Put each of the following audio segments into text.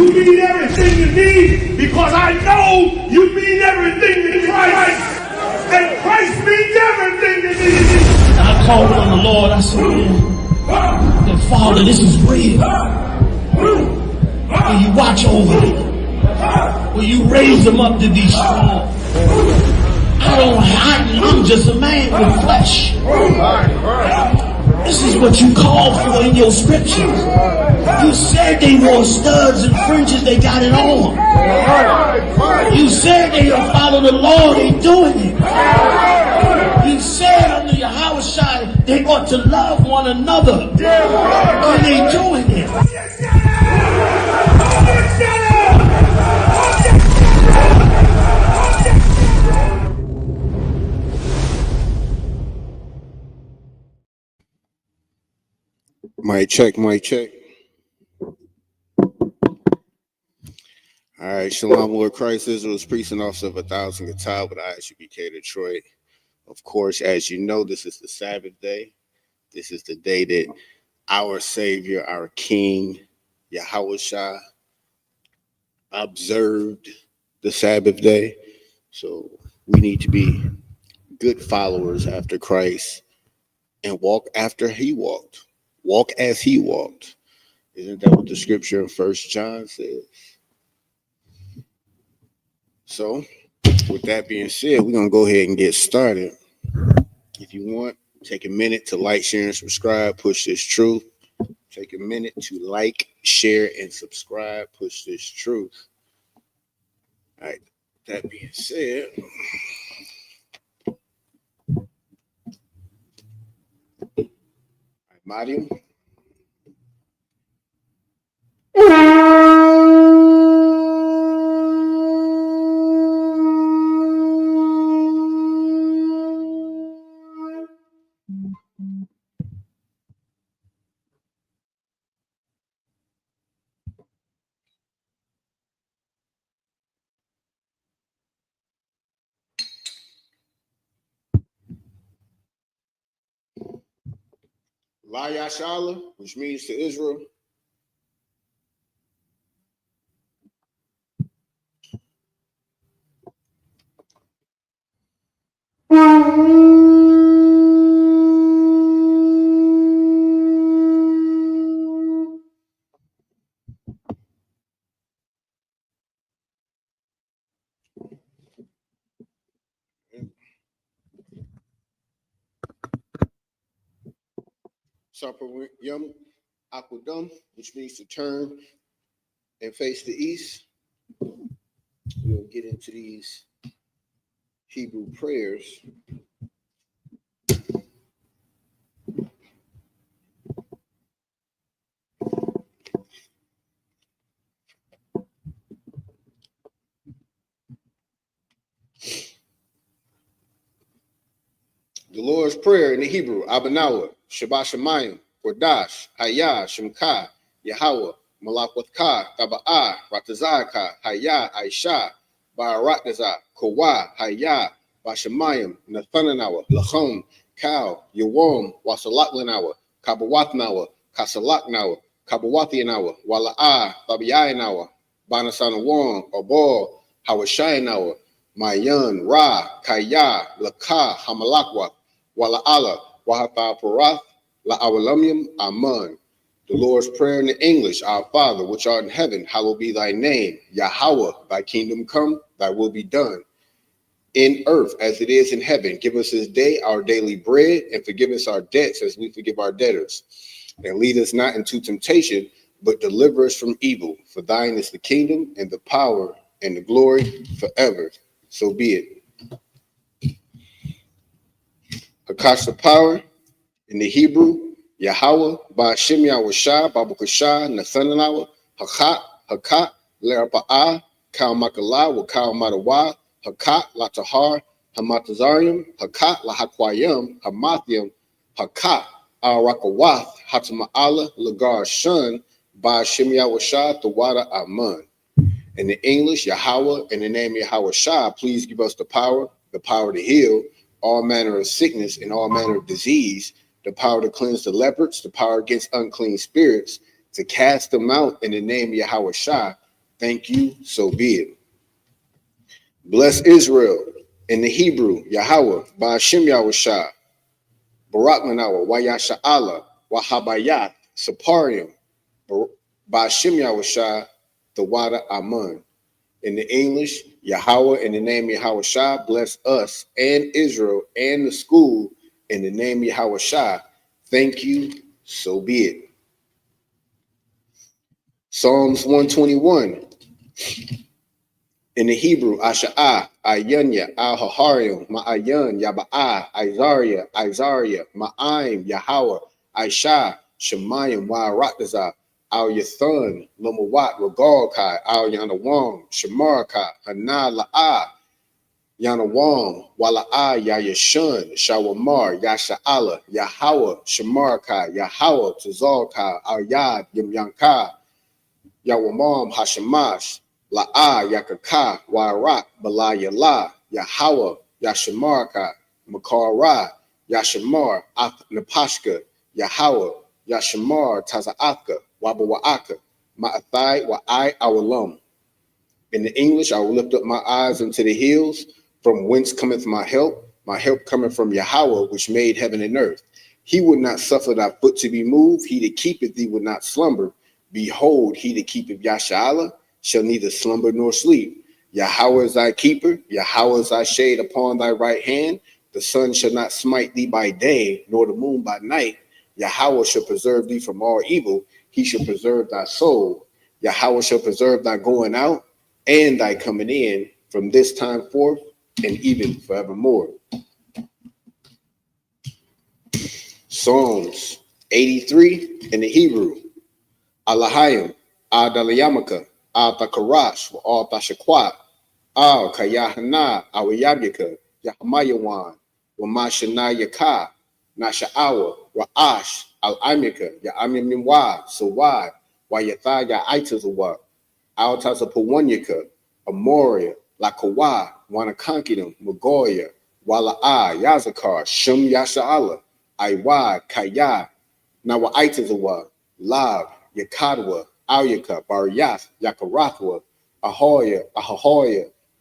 You mean everything to me because I know you mean everything to Christ. And Christ means everything to me. I called on the Lord. I said, man, Father, this is real. Will you watch over them? Will you raise them up to be strong? I'm just a man with flesh. This is what you called for in your scriptures. You said they wore studs and fringes, they got it on. You said they will follow the Lord, they doing it. You said under Yahushua they ought to love one another, and they doing it. Mic check, mic check. All right, Shalom, Lord Christ, Israel's priest and officer of 1,000 Gatal with Isupk Detroit. Of course, as you know, this is the Sabbath day. This is the day that our Savior, our King, Yahushua, observed the Sabbath day. So we need to be good followers after Christ and walk after he walked. Walk as he walked. Isn't that what the scripture in 1 John says? So, with that being said, we're going to go ahead and get started. If you want, take a minute to like, share, and subscribe. Push this truth. Take a minute to like, share, and subscribe. Push this truth. All right. That being said, Mariam. La Yashala, which means to Israel. Yum Akudum, which means to turn and face the east. We'll get into these Hebrew prayers. The Lord's Prayer in the Hebrew, Abanawa, Shabbat Shemayim, Kordash, Hayah, Shemka, Yahweh, Malakwatka, Taba'ah, Ratazaka, Hayah, Aisha, Baratazah, Kawa, Hayah, Bashemayim, Nathananawa, Lachom, Kal, Yawom, Wasalaklanawa, Kabawatnawa, Kasalaknawa, Kabawathianawa, Wala'ah, Tabiayanawa, Banasanawon, Obor, Hawashayanawa, Mayan, Ra, Kaya, Laka, Hamalakwa, Wala'ala, Wahata Parath, La Awalumium, Aman. The Lord's Prayer in the English, Our Father, which art in heaven, hallowed be thy name. Yahweh, thy kingdom come, thy will be done. In earth as it is in heaven. Give us this day our daily bread, and forgive us our debts as we forgive our debtors. And lead us not into temptation, but deliver us from evil. For thine is the kingdom, and the power, and the glory forever. So be it. Hakasha power in the Hebrew, Yahweh, Ba'ashem Yahushua, Babukashah, Nathanawa, Hakat, Lerapa'ah, Kal Makalah, Wakal Madawa, Hakat, Latahar, Hamatazarium, Hakat, Lahakwayam, Hamathium, Hakat, Al-Rakawath, Hatama'ala, Lagar Shun, Ba'ashem Yahushua, Tawada Aman. In the English, Yahweh, in the name of Yahushua, please give us the power to heal all manner of sickness and all manner of disease, the power to cleanse the lepers, the power against unclean spirits, to cast them out in the name of Yahushua, Thank you, so be it. Bless Israel. In the Hebrew, Yahweh, Ba'ashem Yahushua, Barak Manawa, Wayasha Allah, Wahabayat, Saparium, Ba'ashem Yahushua, the water Amun. In the English, Yahweh, in the name Yahushua, bless us and Israel and the school in the name Yahushua. Thank you, so be it. Psalms 121. In the Hebrew, Asha'ah, Ayanya, Al-Haharium, Ma'ayan, Yaba'ah, Isaiah, Ma'aim, Yahweh, Aisha, Shemayim, Wa'aratazah, Al-Yathan, Lomawat, Regalkai, Al-Yanawam, Shemarka, Hana La'ah, Yanawam, Wala'ah, Yayashun, Shawamar, Yasha'ala, Yahweh, Shemarka, Yahweh, Tazalka, Al-Yad, Yamyanka, Yawamam, Hashemash, La'ah, Yakaka, Wa'arak, Balayala, Yahweh, Yashamarka, Makara, Yashamar, Napashka, Yahweh, Yashamar, Taza'aka, Wabawa'aka, Ma'athai, Wa'ai, Awalam. In the English, I will lift up my eyes unto the hills, from whence cometh my help cometh from Yahweh, which made heaven and earth. He would not suffer thy foot to be moved, he that keepeth thee would not slumber. Behold, he that keepeth Yasha'Allah shall neither slumber nor sleep. Yahweh is thy keeper, Yahweh is thy shade upon thy right hand. The sun shall not smite thee by day, nor the moon by night. Yahweh shall preserve thee from all evil. He shall preserve thy soul. Yahweh shall preserve thy going out and thy coming in from this time forth and even forevermore. Psalms 83 in the Hebrew. Alahayim, Adalayamaka, Al-Takarash, Al-Tashakwat, Al-Kayahana, Awayabika, Yahamayawan, Wamashana Yaka, Nasha'awa, Ra'ash, Al-Amika, Ya'amimwa, Sawad, Wayatha Ya'aitazawa, Al-Tazapawanyaka, Amoria, Lakawa, Wanakankinum, Magoya, Wala'a, Yazakar, Shum Yasha'Allah, Aiwa, Kaya, Nawa'aitazawa, Lab, Yakadwa, Alyaka, Baryath, Yakarathwa, Ahoya,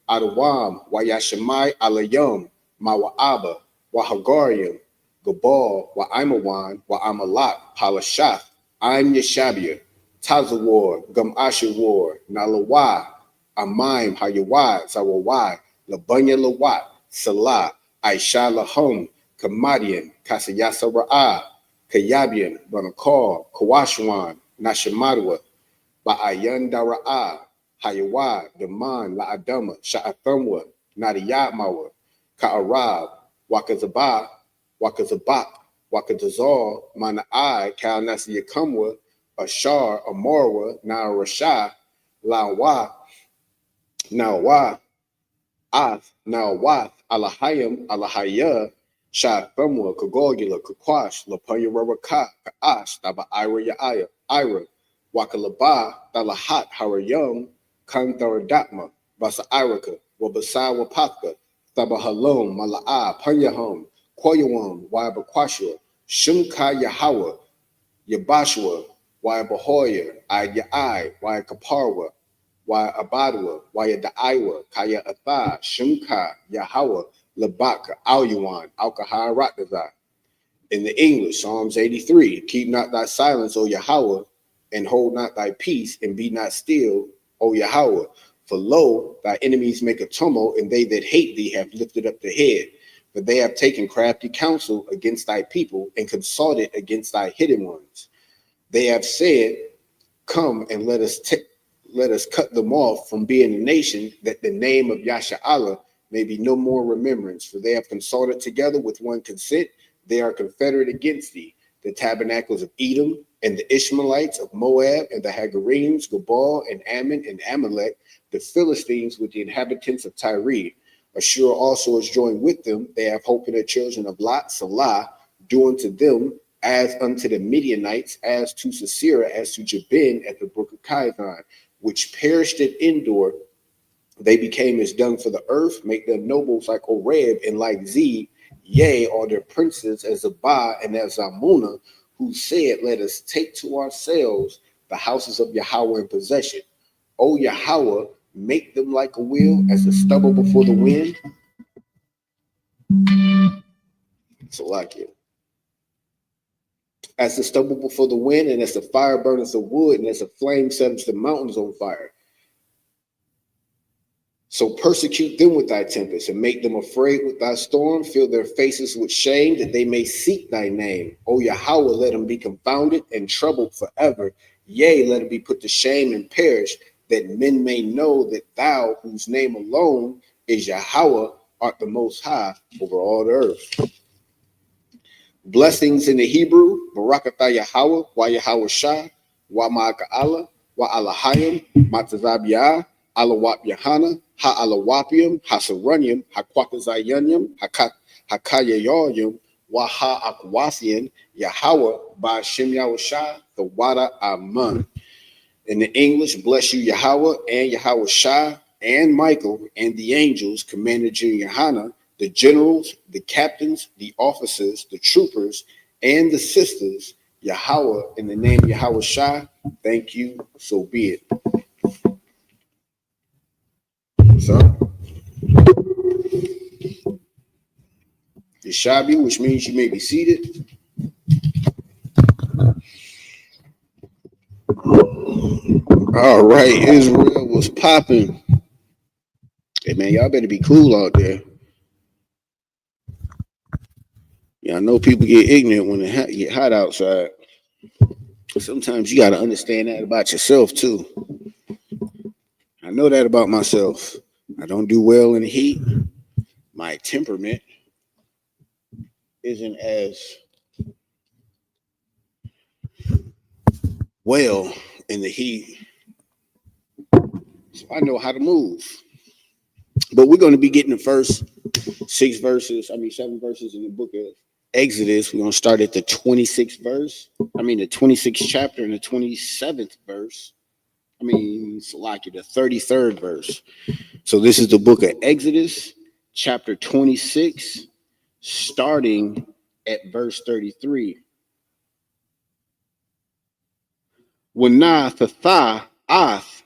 Adawam, Wayashamai, Alayum, Mawa'aba, Wahagarium, Gabal, Wa'aimawan, Wa'amalat, Palashath, I'm Yeshabia, Tazawar, Gumashawar, Nalawa, Amaim, Hayawai, Zawawai, Labunya Lawat, Salah, Aisha Lahum, Kamadian, Kasayasa Ra'ah, Kayabian, Banakar, Kawashwan, Nashamadwa, Ba'ayan Dara'ah, Hayawa, Daman, La'adama, Sha'athamwa, Nadiyatmawa, Ka'arab, Wakazabak, Wakazazar, Mana'ai, Kal Nasiyakamwa, Ashar, Amorwa, Narasha, Lawa, Nawa, Ath, Nawath, Alahayim, Alahaya, Sha'athamwa, Kagogula, Kakwash, Lapanya Rawaka, Ka'ash, Taba Ira Ira, Wakalaba, Dalahat, Harayum, Kantaradatma, Basa Iraka, Wabasa Wapaka, Tabahalom, Mala'a, Panyahum, Koyawam, Wabakwashua, Shumka Yahawa, Yabashua, Wabahoya, Ayai, Wakaparwa, Abadwa, Daiwa, Kaya Atha, Shumka, Yahawa, Labaka, Alyuan, Alkahar Ratdaza. In the English, Psalms 83, keep not thy silence, O Yahweh, and hold not thy peace, and be not still, O Yahweh. For lo, thy enemies make a tumult, and they that hate thee have lifted up the head. For they have taken crafty counsel against thy people, and consulted against thy hidden ones. They have said, come and let us cut them off from being a nation, that the name of Yasha'Allah may be no more remembrance. For they have consulted together with one consent. They are confederate against thee, the tabernacles of Edom, and the Ishmaelites of Moab, and the Hagarenes, Gabal, and Ammon, and Amalek, the Philistines with the inhabitants of Tyre. Ashur also is joined with them. They have hope in the children of Lot, Salah, do unto them as unto the Midianites, as to Sisera, as to Jabin at the brook of Kizon, which perished at Endor. They became as dung for the earth, make them nobles like Oreb and like Zeb. Yea, are their princes as Zabah and as Zamunah, who said, let us take to ourselves the houses of Yahweh in possession. O Yahweh, make them like a wheel as the stubble before the wind. So like it. As the stubble before the wind, and as the fire burneth the wood, and as the flame setteth the mountains on fire. So persecute them with thy tempest, and make them afraid with thy storm. Fill their faces with shame, that they may seek thy name. O Yahweh, let them be confounded and troubled forever. Yea, let them be put to shame and perish, that men may know that thou, whose name alone is Yahweh, art the most high over all the earth. Blessings in the Hebrew, Barakatah Yahweh, Wa Yahweh Shah, Wa Ma'aka'Allah, Wa Alahayim, Matazabiyah, Alawap Yahana, Ha Alawapium, Hasarunium, Hakwakazayunium, Hakayayoyum, Wa Ha Akwasian, Yahweh, Ba Shem Yahushah, the Wada Amun. In the English, bless you, Yahweh and Yahweh Shah and Michael and the angels, Commander General Yohana, the generals, the captains, the officers, the troopers, and the sisters, Yahweh, in the name of Yahweh Shah, thank you, so be it. So, Yeshabi, which means you may be seated. All right, Israel was popping. Hey, man, y'all better be cool out there. Yeah, I know people get ignorant when it get hot outside. Sometimes you got to understand that about yourself, too. I know that about myself. I don't do well in the heat. My temperament isn't as well in the heat. So I know how to move. But we're going to be getting the first 7 verses in the book of Exodus. We're going to start at the 26th verse. The 26th chapter and the 27th verse. Salaki, the 33rd verse. So this is the book of Exodus, chapter 26, starting at verse 33. Wana thatha ath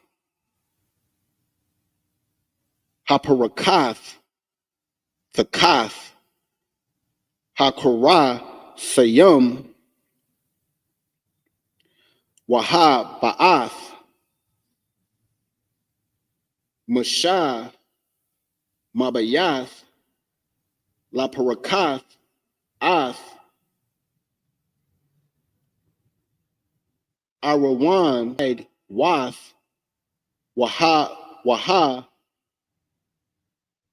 haparakath thakath hakara sayum waha ba'ath Mashah Mabayath La Parakath Ath Arawan Wath Waha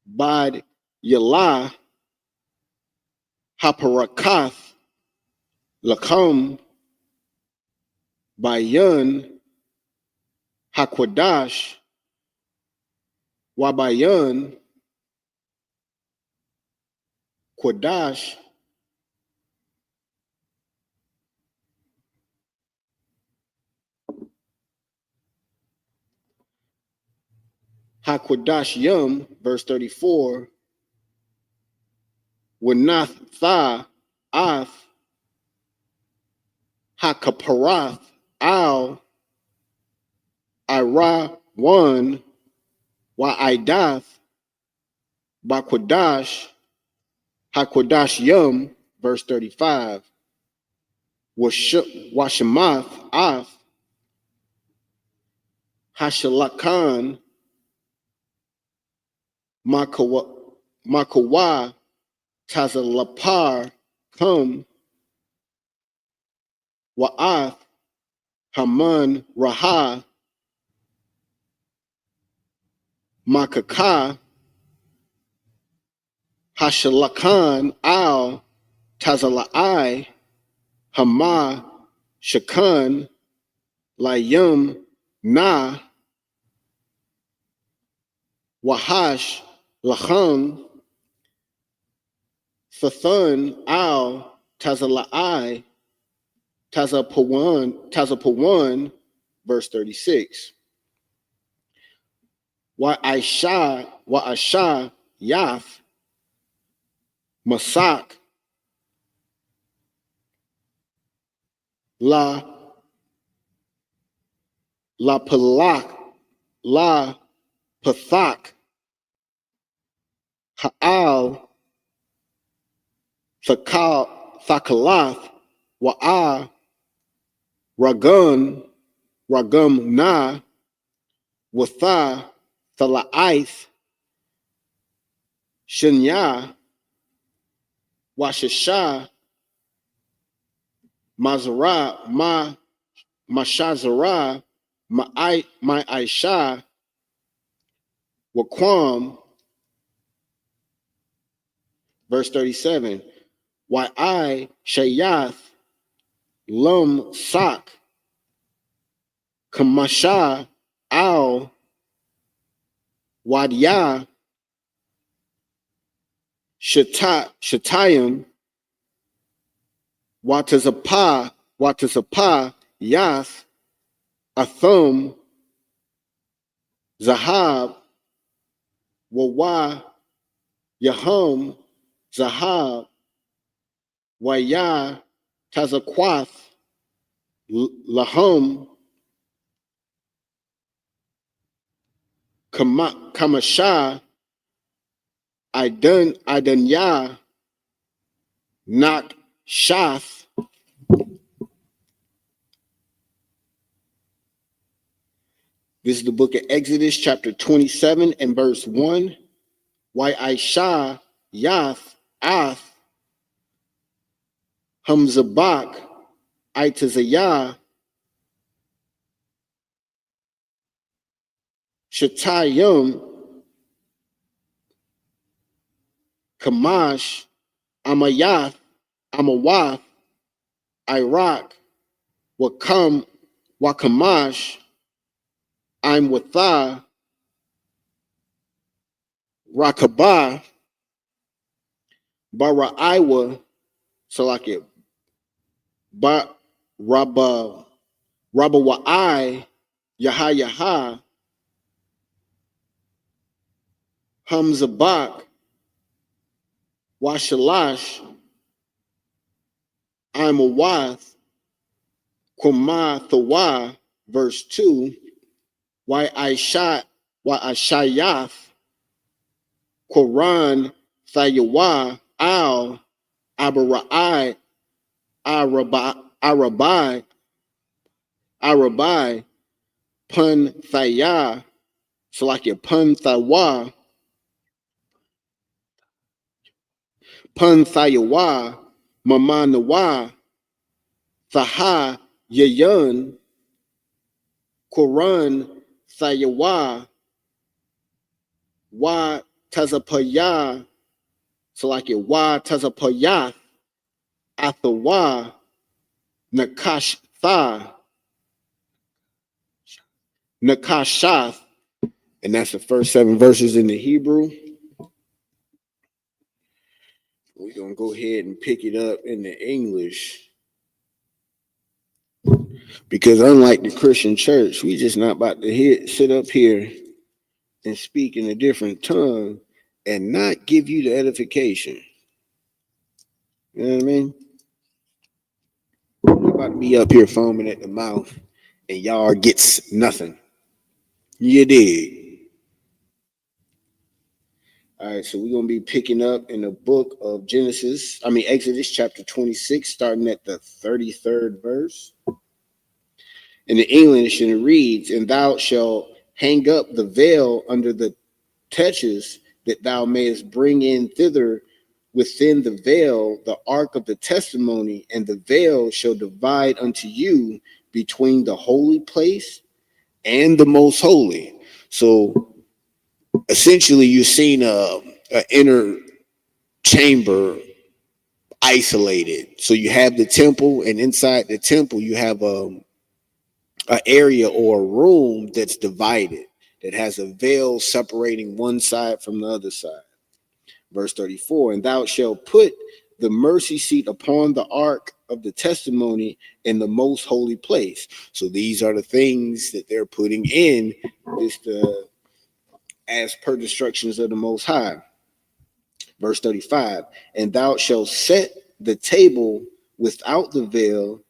Bad Yalah Haparakath Lakam Bayan Hakwadash Wabayan Kwadash Hakwadash Yum, verse 34, Wanath Tha Ath Hakaparath Al Ira 1 Wa'idath Bakwadash Hakwadash Yum, verse 35, Washamath Ath Hashalakan Makawa Tazalapar Kum Wa'ath Haman Raha Makaka Hashalakan Al Tazalai Hama Shakan Layum Na Wahash Lacham Fathun Al Tazalai Tazapawan, verse 36. Wa'asha Yath Masak La Palak la pathak ha'al thakalath wa'a ragum na watha thala'ith shinya washasha mazara mashazara my aisha waquam. Verse 37. Why I shayath lum sak kamasha al wadya shatayim watazapa yath athum zahab wawa yahum zahab waya tazakwath lahum kamasha idanya nak shath. This is the book of Exodus, chapter 27 and verse 1. Why Aisha Yath Ath Hamzabak Itazayah Shatayum Kamash Amayath Amawath Iraq Wakamash I'm Watha Rakabah Baraiwa Salakia Rabawai Yaha Hamzabak Washalash I'm a Wath Kwama Thawa. Verse 2. Why Ashayath Quran Thayawa Al Abarai Arabai Pun Thaya Salakia Pun Thawa Pun Thayawa Mamanawa Thaha Yayun Quran Thayawa Wa Tazapaya Salakia Wa Tazapaya Athawa Nakash Tha Nakashath. And that's the first 7 verses in the Hebrew. We're going to go ahead and pick it up in the English. Because unlike the Christian church, we just not about to sit up here and speak in a different tongue and not give you the edification. You know what I mean? We're about to be up here foaming at the mouth and y'all gets nothing. You dig? All right, so we're going to be picking up in the book of Exodus chapter 26, starting at the 33rd verse. In the English, and it reads, and thou shalt hang up the veil under the tetches, that thou mayest bring in thither within the veil the ark of the testimony, and the veil shall divide unto you between the holy place and the most holy. So essentially, you're seeing an inner chamber isolated. So you have the temple, and inside the temple, you have an area or a room that's divided, that has a veil separating one side from the other side. Verse 34, and thou shalt put the mercy seat upon the ark of the testimony in the most holy place. So these are the things that they're putting in this as per the instructions of the Most High. Verse 35, and thou shalt set the table without the veil,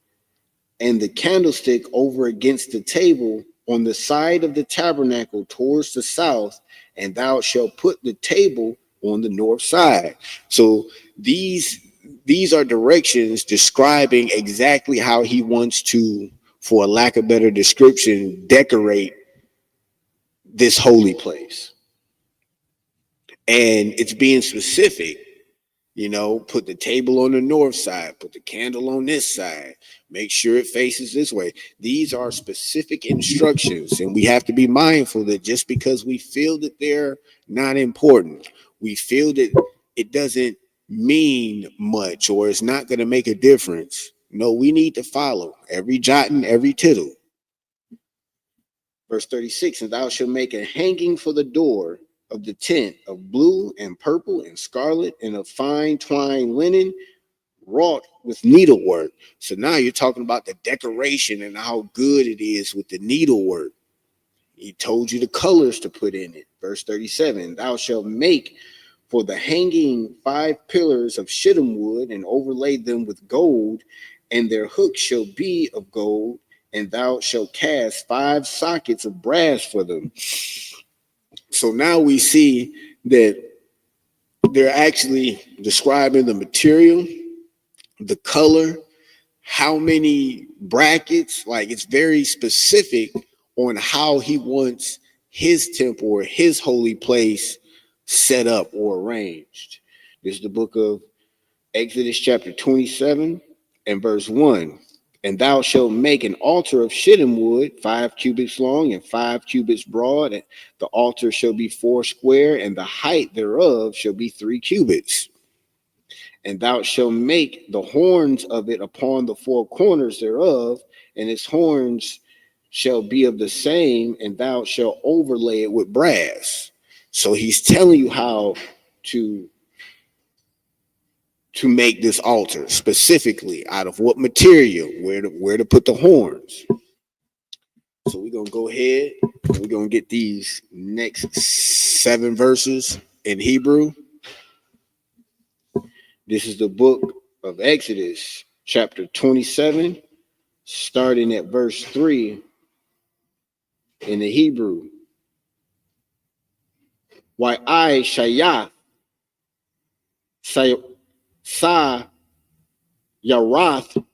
and the candlestick over against the table on the side of the tabernacle towards the south, and thou shalt put the table on the north side. So these are directions describing exactly how he wants to, for a lack of better description, decorate this holy place. And it's being specific. Put the table on the north side, put the candle on this side, make sure it faces this way. These are specific instructions, and we have to be mindful that just because we feel that they're not important, we feel that it doesn't mean much or it's not going to make a difference. No, we need to follow every jot and every tittle. Verse 36, and thou shalt make a hanging for the door of the tent of blue and purple and scarlet and of fine twined linen wrought with needlework. So now you're talking about the decoration and how good it is with the needlework. He told you the colors to put in it. Verse 37, thou shalt make for the hanging 5 pillars of shittim wood and overlay them with gold, and their hooks shall be of gold, and thou shalt cast 5 sockets of brass for them. So now we see that they're actually describing the material, the color, how many brackets. Like, it's very specific on how he wants his temple or his holy place set up or arranged. This is the book of Exodus chapter 27 and verse 1. And thou shalt make an altar of shittim wood, 5 cubits long and 5 cubits broad. And the altar shall be 4 square, and the height thereof shall be 3 cubits. And thou shalt make the horns of it upon the 4 corners thereof, and its horns shall be of the same, and thou shalt overlay it with brass. So he's telling you how to make this altar specifically, out of what material, where to put the horns. So we're gonna go ahead and we're gonna get these next 7 verses in Hebrew. This is the book of Exodus, chapter 27, starting at verse 3 in the Hebrew. Why I Shayah Sa Yarath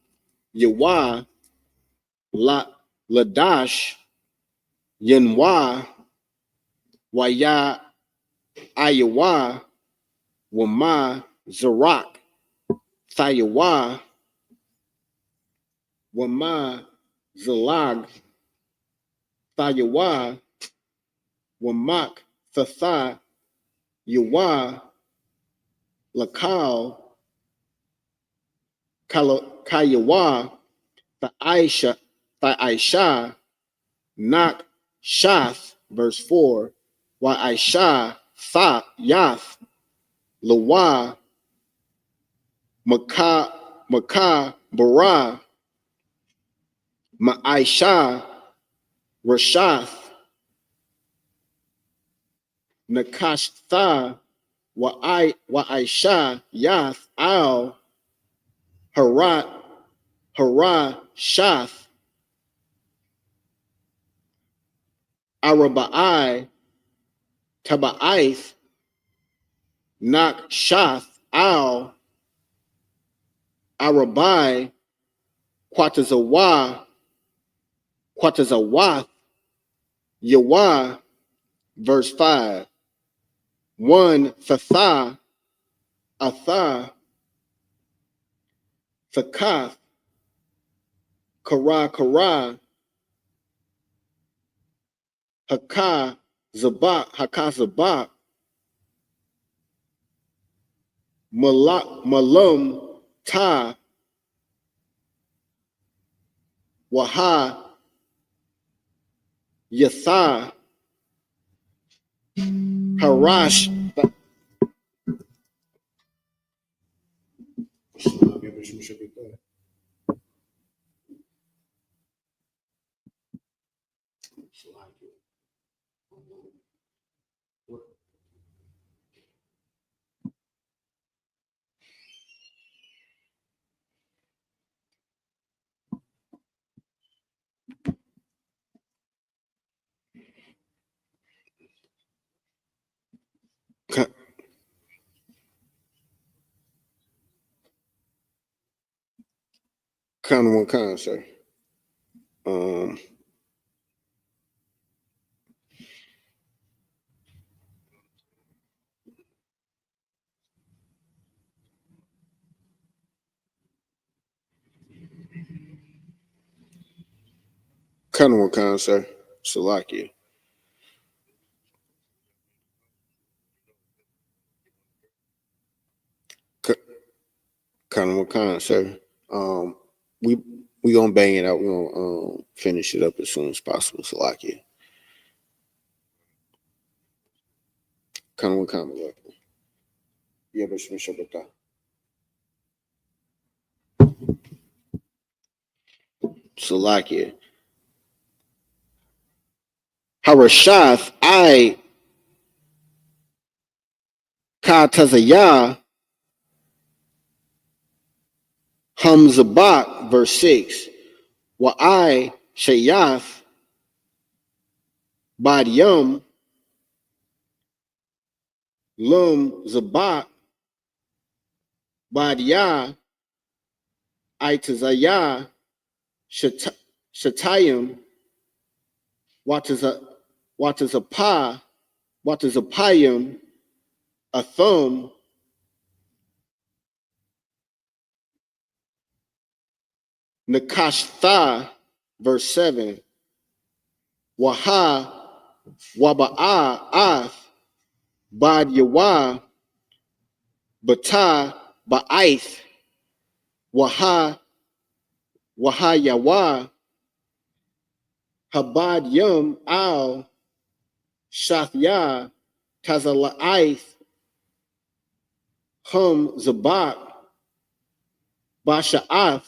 Yawah Ladash Yanwa Waya Ayawa Wama Zarak Thayawa Wama Zalag Thayawa Wamak Thatha Yawa Lakal Kayawa Aisha Nak Shath, verse 4, Wa Aisha Tha Yath Lawa Maka Bara Ma'aisha Rashath Nakashtha Wa Aisha Yath Al Harat Hara Shath Arabai Taba'ith Nak Shath Al Arabai Quatazawath Yawa, verse 5. 1 Thatha Atha Thakath Kara Haka Zabak Malum Ta Waha Yatha Harash. One kind, sir. One kind, sir. Salakia. One kind, sir. We gonna bang it out. We gonna finish it up as soon as possible. Salakia. One kind, sir. Yeah, but Shabbat. Salakia. Harashath I Ka Tazayah Hamzabak, verse 6. Wa I Shayath Badyum Lum Zabak Badyah Itazayah Shatayim Watazapayim Athum Nakashtha, verse 7. Waha Waba'a Ath Bad Yawa Bata Ba'aith Waha Yawa Habad Yum Al Shathya Tazala'aith Hum Zabak Basha'ath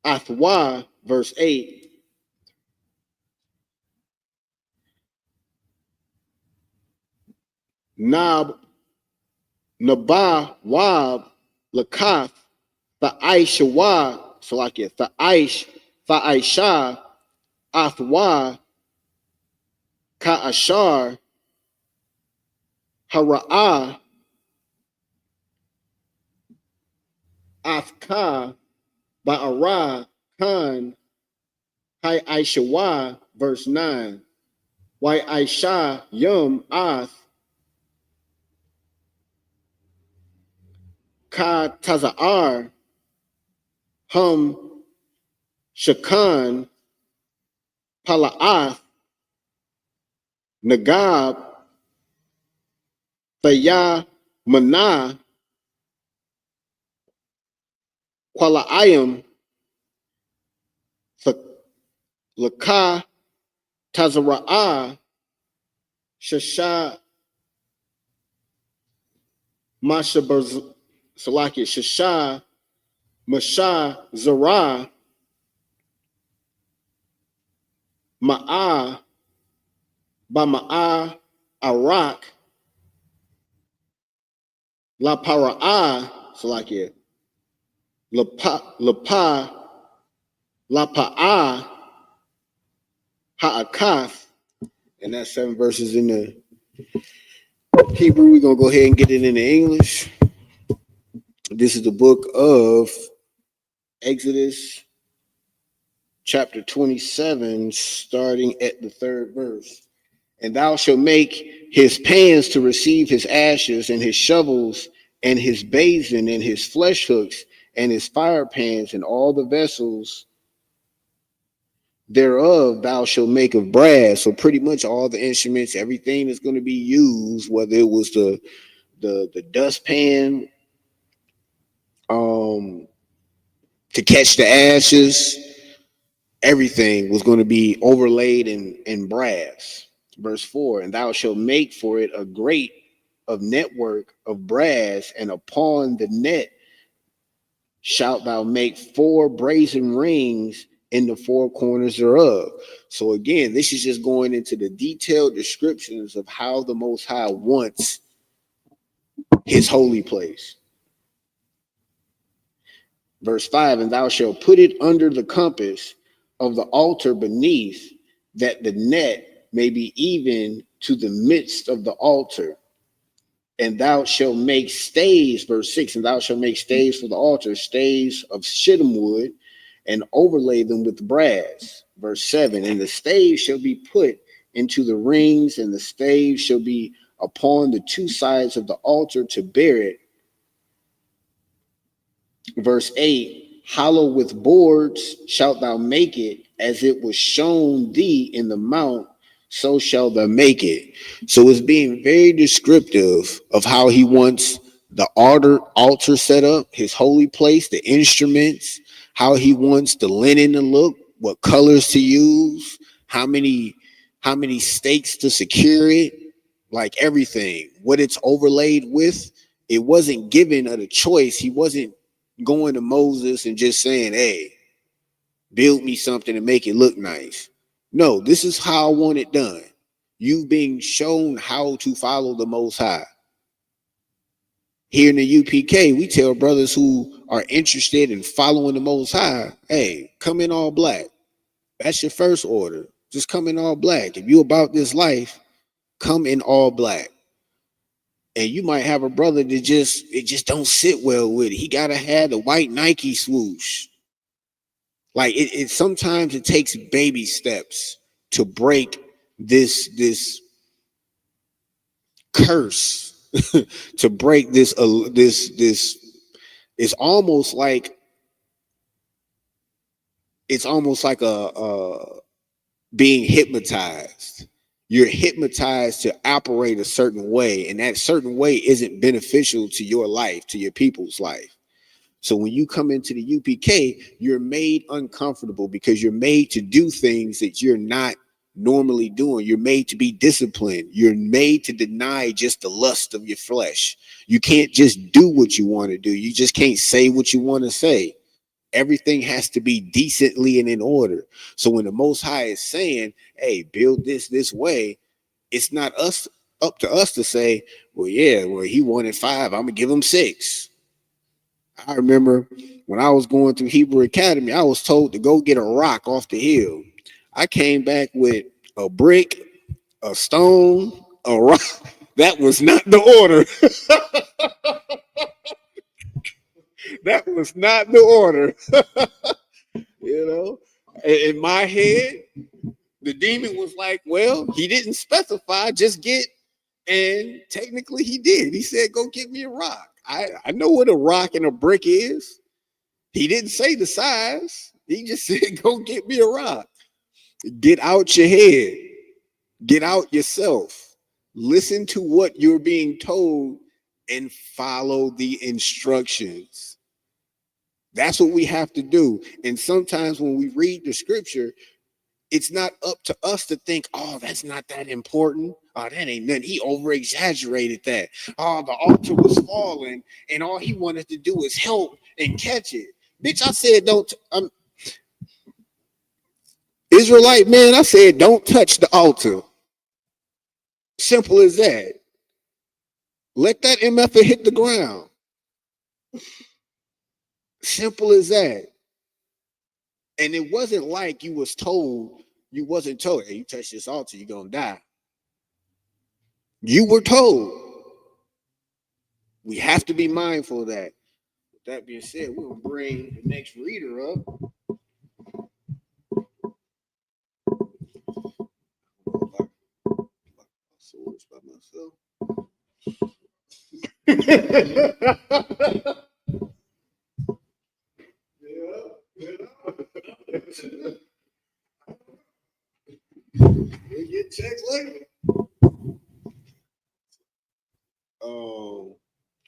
Athwa, verse 8. Nabah Wab Lakath Tha'aishawa Salakia Tha'aisha Athwa Ka'ashar Hara'ah Athka Ba'ara Khan Hai Aishawa, verse 9. Why Aisha Yum Ath Ka Taza'ar Hum Shakan Pala'ath Nagab Thaya Mana Kwala'ayim Laka Tazara'ah Shasha Masha Salaki Shasha Masha Zara Ma'a Bama'a Arak La Para'ah Salaki Lapa Lapa'a Ha'akath, and that's 7 verses in the Hebrew. We're gonna go ahead and get it into English. This is the book of Exodus, chapter 27, starting at the 3rd verse. And thou shalt make his pans to receive his ashes, and his shovels, and his basin, and his flesh hooks, and his fire pans, and all the vessels thereof thou shalt make of brass. So pretty much all the instruments, everything that's going to be used, whether it was the dustpan to catch the ashes, everything was going to be overlaid in brass. Verse 4, and thou shalt make for it a grate of network of brass, and upon the net shalt thou make 4 brazen rings in the 4 corners thereof. So again, this is just going into the detailed descriptions of how the Most High wants his holy place. Verse 5, and thou shalt put it under the compass of the altar beneath, that the net may be even to the midst of the altar. And thou shalt make staves, verse 6, and thou shalt make staves for the altar, staves of shittim wood, and overlay them with brass. Verse 7, and the staves shall be put into the rings, and the staves shall be upon the two sides of the altar to bear it. Verse 8, hollow with boards shalt thou make it, as it was shown thee in the mount, so shall thou make it. So it's being very descriptive of how he wants the altar set up, his holy place, the instruments, how he wants the linen to look, what colors to use, how many stakes to secure it, like everything, what it's overlaid with. It wasn't given a choice. He wasn't going to Moses and just saying, hey, build me something and make it look nice. No, this is how I want it done. You've been shown how to follow the Most High. Here in the UPK, we tell brothers who are interested in following the Most High, hey, come in all black. That's your first order. Just come in all black. If you about this life, come in all black. And you might have a brother that just don't sit well with it. He gotta have the white Nike swoosh. Like it sometimes it takes baby steps to break this curse, to break this it's almost like a being hypnotized. You're hypnotized to operate a certain way, and that certain way isn't beneficial to your life, to your people's life. So when you come into the UPK, you're made uncomfortable because you're made to do things that you're not normally doing. You're made to be disciplined. You're made to deny just the lust of your flesh. You can't just do what you want to do. You just can't say what you want to say. Everything has to be decently and in order. So when the Most High is saying, hey, build this way, it's not up to us to say, well, he wanted 5, I'm gonna give him 6. I remember when I was going through Hebrew Academy, I was told to go get a rock off the hill. I came back with a brick, a stone, a rock. That was not the order. That was not the order. You know, in my head, the demon was like, well, he didn't specify, just get. And technically he did. He said, go get me a rock. I know what a rock and a brick is. He didn't say the size. He just said, go get me a rock. Get out your head. Get out yourself. Listen to what you're being told and follow the instructions. That's what we have to do. And sometimes when we read the scripture, it's not up to us to think, oh, that's not that important. Oh, that ain't nothing. He over-exaggerated that. Oh, the altar was falling, and all he wanted to do was help and catch it. Bitch, I said, don't. Israelite man, I said, don't touch the altar. Simple as that. Let that MF hit the ground. Simple as that. And it wasn't like you wasn't told, hey, you touch this altar, you're going to die. You were told. We have to be mindful of that. With that being said, we'll bring the next reader up. Swords by myself. We'll get checks later.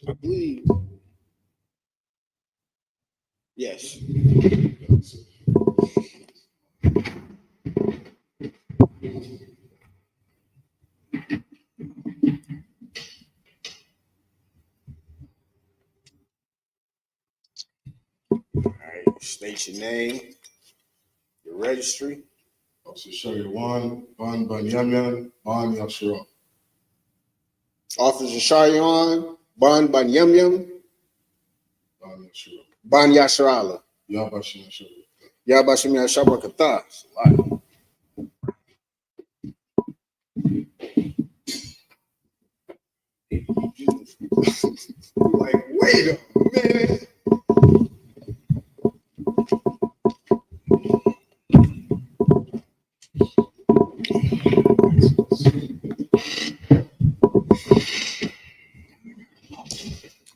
I believe. Yes. All right. State your name, your registry. Officer Shariwan, Ban Banyamyan, Ban Yashira. Officer Shariwan, Ban Banyamyan, Ban Yashira. Ban Yasharala. Yabashim Yashira. Yabashim Yashabrakata. Like, wait a minute.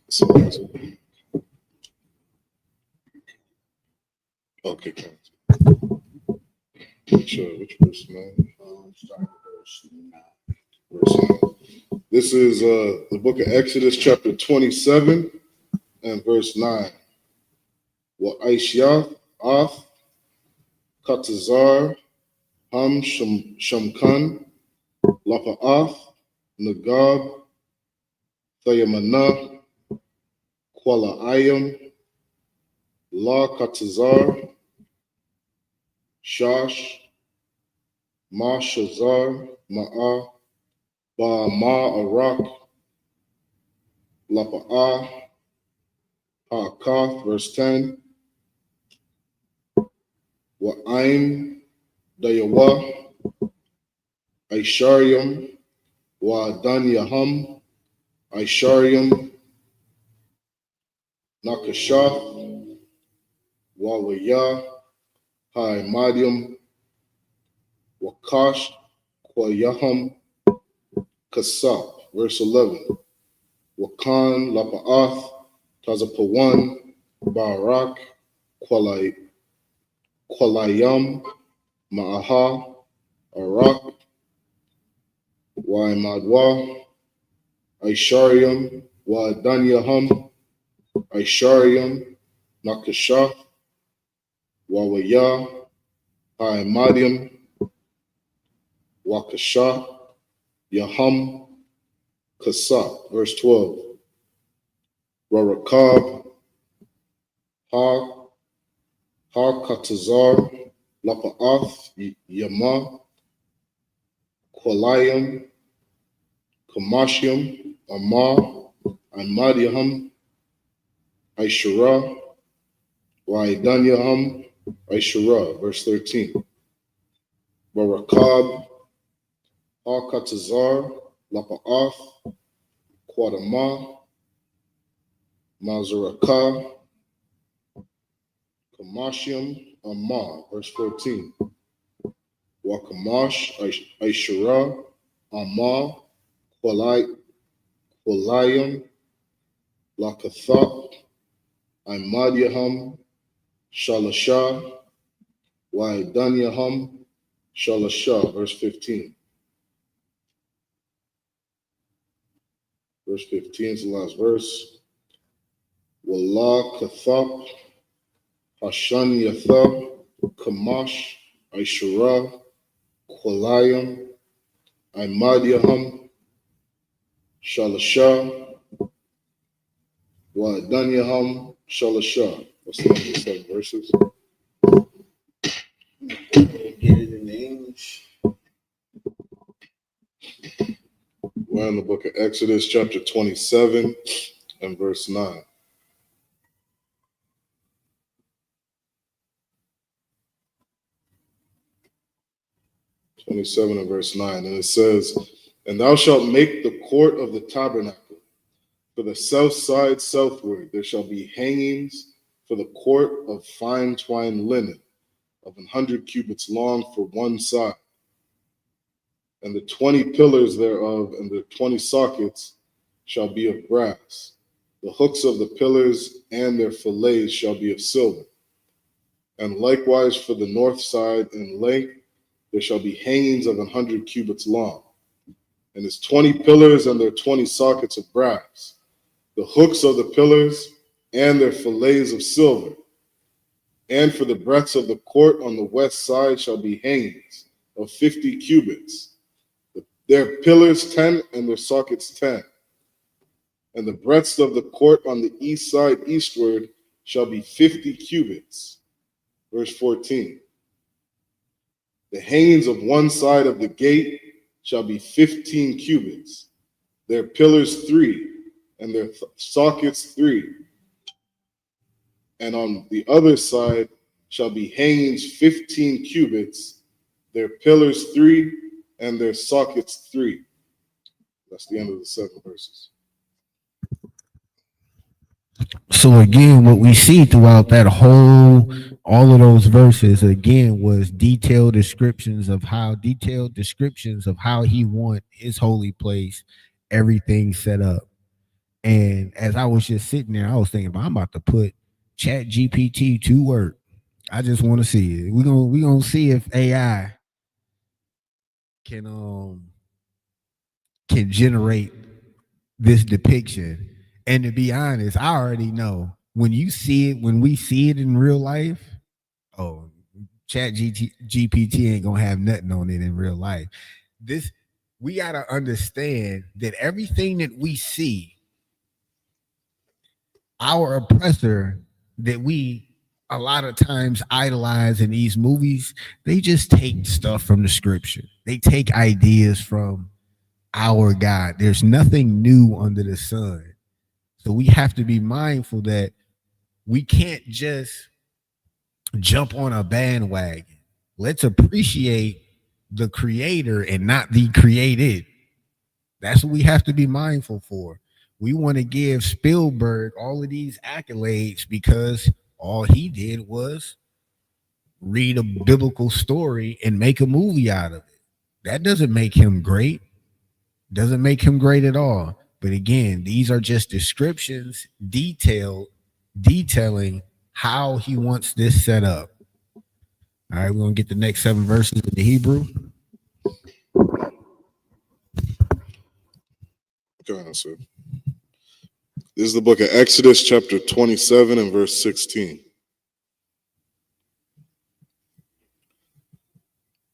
So, okay, which verse 9? Verse 9. This is the book of Exodus, chapter 27, and verse 9. Wa Aishath, Ath, Katazar, Ham Shamkan, Lapa'ath, Nagab, Thayamana, Kuala La Katazar, Shash, Ma Shazar, Ma'a, Ba Ma Arak, Lapa'ah, Ha'akath, verse 10. Wa'ain, Dayawa, Aisharium, Wa'adan Yaham, Aisharium, Nakashath, Wa'waya, Ha'imadium, Wakash, Kwayaham, Kasap, verse 11. Wakan, Lapa'ath, Tazapawan, Barak, Kwalayam, Ma'aha, Arak, Waimadwa, Aisharium, Wa'adanyaham, Aisharium, Nakashah, Wawaya, Haimadium, Wakashah, Yaham, Kasap, verse 12. Rarakab, Ha-Katazar, Lapa'ath, Yama, Kwalayam, Kamashium, Amar, Amadiyaham, Aishara, Waidanyaham, Aishara, verse 13. Barakab, Ha-Katazar, Lapa'ath, Quadama, Mazarakah, Kamashium, Amar, verse 14. Wakamash, Aishara, Amar, Kwalayam, Lakatha, Imadiyaham, Shalashah, Waidanyaham, Shalashah, verse 15. Verse 15 is the last verse. Wallah Kathap, Hashan Yathab, Kamash, Aishara, Kwalayam, Imadiyaham, Shalashah, Waidanyaham, Shalashah. That's the 7 verses. Get it in the English. We're in the book of Exodus, chapter 27, and verse 9. (27) and verse 9. And it says, "And thou shalt make the court of the tabernacle. For the south side southward there shall be hangings for the court of fine twined linen, of 100 cubits long for one side. And the 20 pillars thereof and the 20 sockets shall be of brass. The hooks of the pillars and their fillets shall be of silver. And likewise for the north side in length there shall be hangings of 100 cubits long. And its 20 pillars and their 20 sockets of brass. The hooks of the pillars and their fillets of silver. And for the breadth of the court on the west side shall be hangings of 50 cubits. Their pillars 10 and their sockets 10. And the breadth of the court on the east side eastward shall be 50 cubits. Verse 14. The hangings of one side of the gate shall be 15 cubits. Their pillars 3 and their sockets 3. And on the other side shall be hangings 15 cubits, their pillars 3 and their sockets 3. That's the end of the 7 verses. So again, what we see throughout that all of those verses again was detailed descriptions of how he want his holy place, everything set up. And as I was just sitting there, I was thinking, I'm about to put Chat GPT to work. I just want to see it. We're gonna see if AI can um can generate this depiction. And to be honest, I already know when we see it in real life, oh, GPT ain't gonna have nothing on it in real life. This we gotta understand that everything that we see, our oppressor that we a lot of times idolize in these movies, they just take stuff from the scripture. They take ideas from our God. There's nothing new under the sun. So we have to be mindful that we can't just jump on a bandwagon. Let's appreciate the creator and not the created. That's what we have to be mindful for. We want to give Spielberg all of these accolades because all he did was read a biblical story and make a movie out of it. That doesn't make him great. Doesn't make him great at all. But again, these are just descriptions, detailing how he wants this set up. All right, we're gonna get the next 7 verses in the Hebrew. Go on, sir. This is the book of Exodus, chapter 27 and verse 16.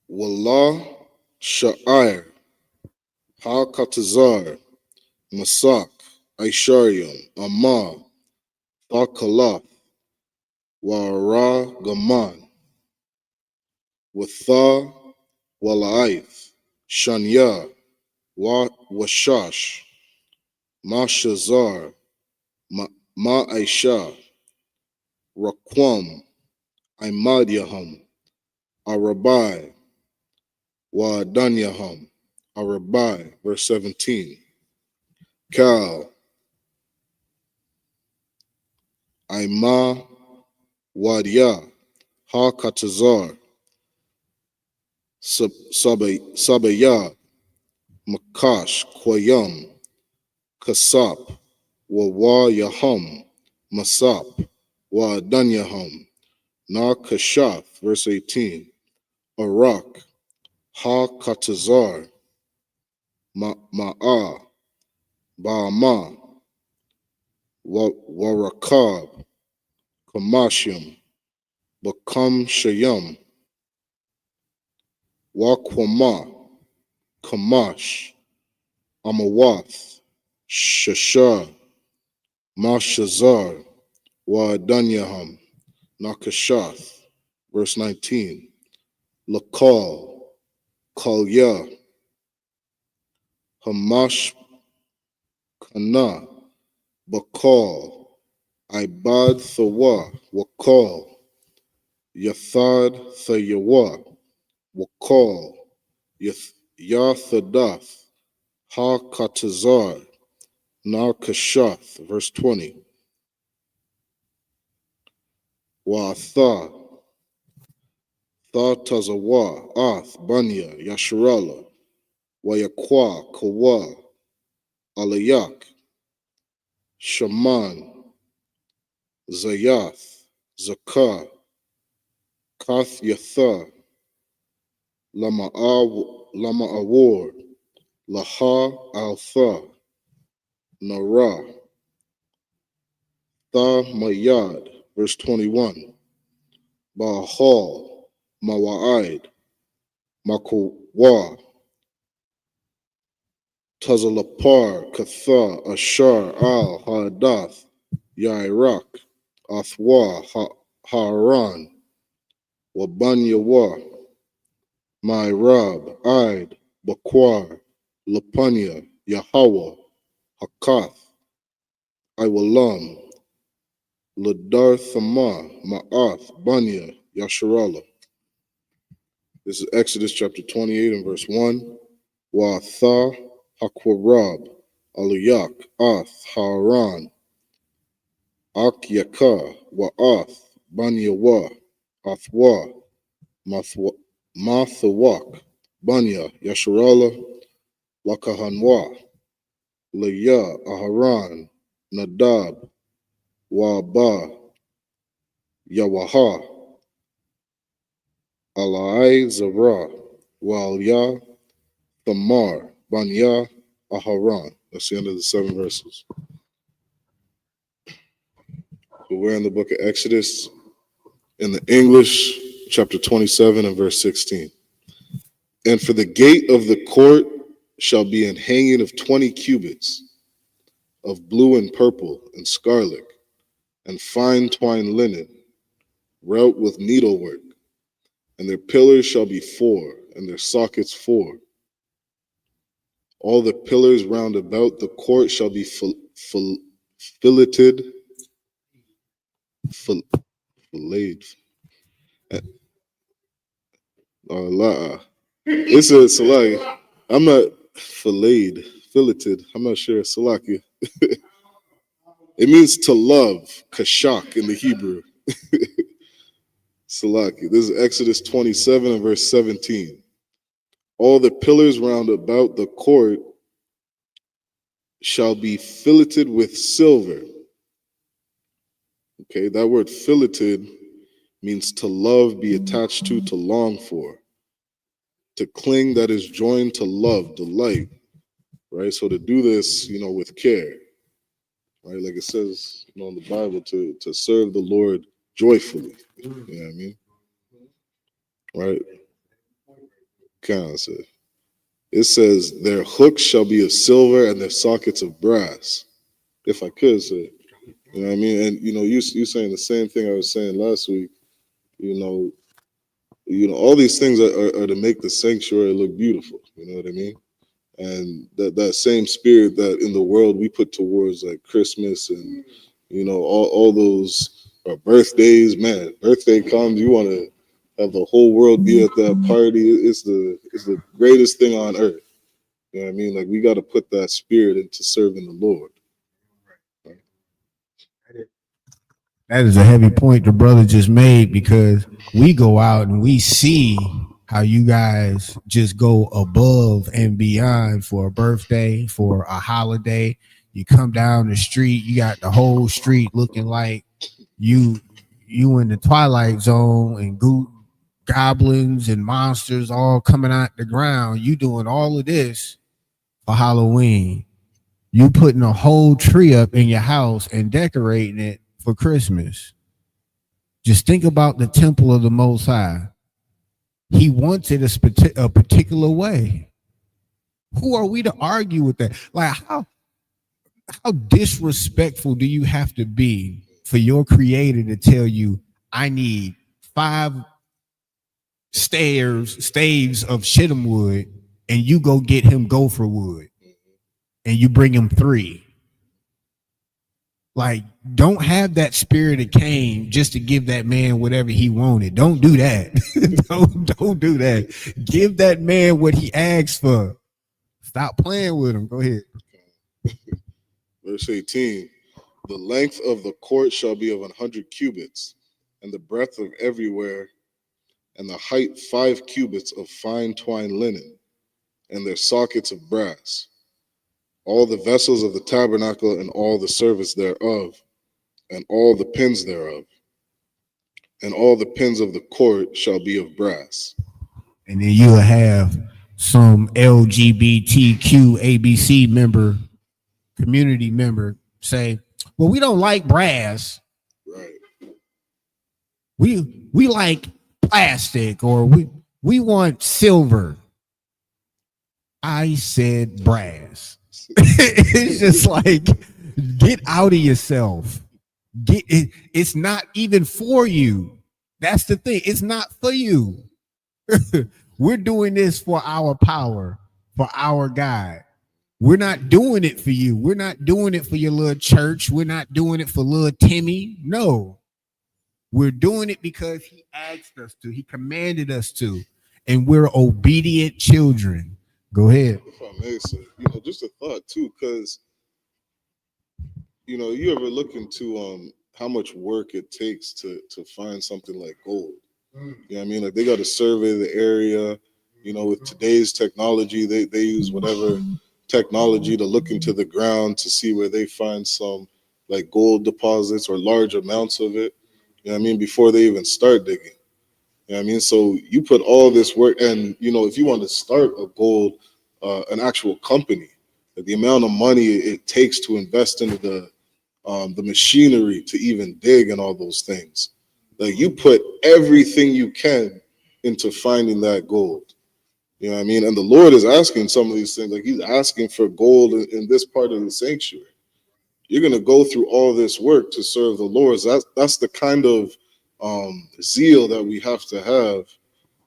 Wallah Sha'ir Ha-Katazar Masak Aisharium Amma Thakalath Wara Gaman Watha Walaith Shanya Washash Mashazar Ma Aisha Raquam Imadyaham Arabai Wa Danyaham Arabai, verse 17. Kal Aima Wadia Ha Katazar Sabaya Makash Kwayam Kasap Wa Yaham Masap Wa Danyaham Na Kashath, verse 18. Arak Ha Katazar Ma'a Ba'ama Warakab Kamashim Bakam Shayam Wakwama Kamash Amawath Shashar Mashazar Wa Danyaham Nakashath, verse 19. Lakal Kalya Hamash Kana Bakal Ibad Thawa Wakal Yathad Thayawa Wakal Yathadath Ha Katazar Na Kashath, verse 20. Wa Tha Tazawa Ath Banya Yasharala Wayakwa Kawa Alayak Shaman Zayath Zakah Kath Yatha Lama Award Laha Altha Nara Tha Mayad, verse 21. Bahal Mawa'id Makuwa Tazalapar Katha Ashar Al Hadath Yairak Athwa Haran Wabanyawa Mairab Id Bakwar Lapanya Yahweh Hakath Iwalam Ladar Thama Ma'ath Banya Yasharala. This is Exodus chapter 28 and verse 1. Wa Tha Hakwarab Alayak Ath Haran Akyaka, Wa'ath, Banyawa, Athwa, Mathawak, Banya, Yasharala, Lakahanwa, Laya, Aharan, Nadab, Waba, Yawaha, Alai Zara, Walya, Thamar, Banya, Aharan. That's the end of the 7 verses. So we're in the book of Exodus in the English, chapter 27 and verse 16. And for the gate of the court shall be an hanging of 20 cubits of blue and purple and scarlet and fine twined linen, wrought with needlework. And their pillars shall be 4, and their sockets 4. All the pillars round about the court shall be filleted. Filleted. It's a salaki. I'm not filleted. I'm not sure. Salaki. It means to love, kashak in the Hebrew. Salaki. This is Exodus 27 and verse 17. All the pillars round about the court shall be filleted with silver. Okay, that word filleted means to love, be attached to long for. To cling, that is joined to love, delight. Right? So to do this, with care. Right? Like it says, in the Bible, to serve the Lord joyfully. You know what I mean? Right? It says, their hooks shall be of silver and their sockets of brass. If I could say, you know what I mean? And, you saying the same thing I was saying last week, all these things are to make the sanctuary look beautiful. You know what I mean? And that same spirit that in the world we put towards like Christmas and, all those birthdays, man, birthday comes, you want to have the whole world be at that party. It's the greatest thing on earth. You know what I mean? Like we got to put that spirit into serving the Lord. That is a heavy point the brother just made, because we go out and we see how you guys just go above and beyond for a birthday, for a holiday. You come down the street, you got the whole street looking like you in the Twilight Zone, and goblins and monsters all coming out the ground. You doing all of this for Halloween. You putting a whole tree up in your house and decorating it for Christmas. Just think about the temple of the Most High. He wants it a particular way. Who are we to argue with that? Like how disrespectful do you have to be for your creator to tell you, I need 5 staves of shittim wood, and you go get him gopher wood, and you bring him 3? Like, don't have that spirit of Cain just to give that man whatever he wanted. Don't do that. don't do that. Give that man what he asked for. Stop playing with him. Go ahead. Verse 18. The length of the court shall be of 100 cubits, and the breadth of everywhere, and the height 5 cubits of fine twined linen, and their sockets of brass. All the vessels of the tabernacle and all the service thereof, and all the pins thereof, and all the pins of the court shall be of brass. And then you'll have some LGBTQ ABC community member say, well, we don't like brass. Right. We like plastic, or we want silver. I said brass. It's just like, get out of yourself. It's not even for you. That's the thing. It's not for you. We're doing this for our power, for our God. We're not doing it for you. We're not doing it for your little church. We're not doing it for little Timmy. No. We're doing it because he asked us to. He commanded us to. And we're obedient children. Go ahead. If I may say, just a thought too, because you ever look into how much work it takes to find something like gold. You know what I mean? Like they got to survey the area. You know, with today's technology, they use whatever technology to look into the ground to see where they find some like gold deposits or large amounts of it. You know what I mean? Before they even start digging. You know what I mean? So you put all this work, and you know, if you want to start a gold, an actual company, the amount of money it takes to invest into the machinery to even dig and all those things. Like you put everything you can into finding that gold. You know what I mean? And the Lord is asking some of these things, like he's asking for gold in this part of the sanctuary. You're going to go through all this work to serve the Lord. That's the kind of zeal that we have to have,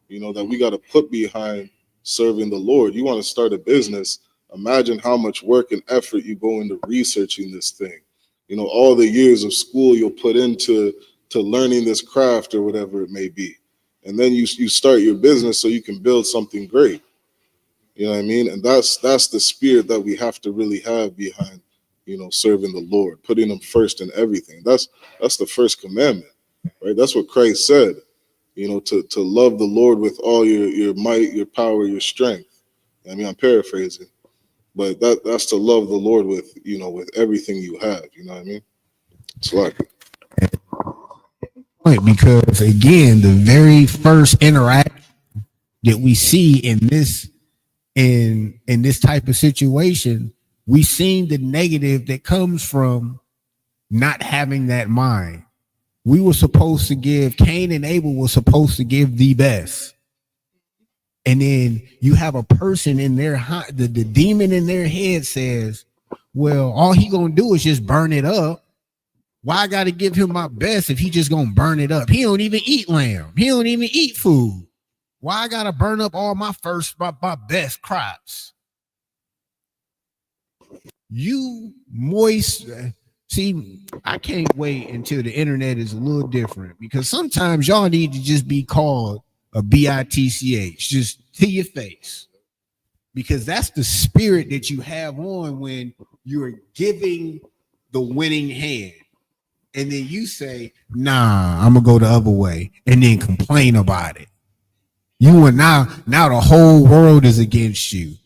you know, that we got to put behind serving the Lord. You want to start a business, imagine how much work and effort you go into researching this thing. You know, all the years of school you'll put into learning this craft or whatever it may be. And then you start your business so you can build something great. You know what I mean? And that's the spirit that we have to really have behind, you know, serving the Lord, putting him first in everything. That's the first commandment, right? That's what Christ said, you know, to love the Lord with all your might, your power, your strength. I mean, I'm paraphrasing, but that's to love the Lord with, you know, with everything you have. You know what I mean? It's like Point, because again, the very first interaction that we see in this type of situation, we seen the negative that comes from not having that mind. We were supposed to give, Cain and Abel were supposed to give the best. And then you have a person in their, the demon in their head says, well, all he gonna do is just burn it up. Why I gotta give him my best if he just gonna burn it up? He don't even eat lamb. He don't even eat food. Why I gotta burn up all my best crops? You moist. See, I can't wait until the internet is a little different, because sometimes y'all need to just be called a bitch, just to your face, because that's the spirit that you have on when you're giving the winning hand. And then you say, nah, I'm gonna go the other way, and then complain about it. You and now the whole world is against you.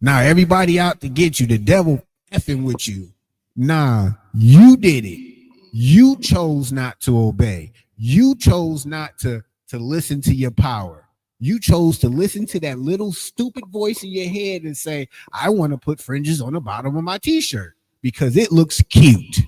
Now everybody out to get you, the devil effing with you. Nah, you did it. You chose not to obey. You chose not to listen to your power. You chose to listen to that little stupid voice in your head and say, I want to put fringes on the bottom of my t-shirt because it looks cute.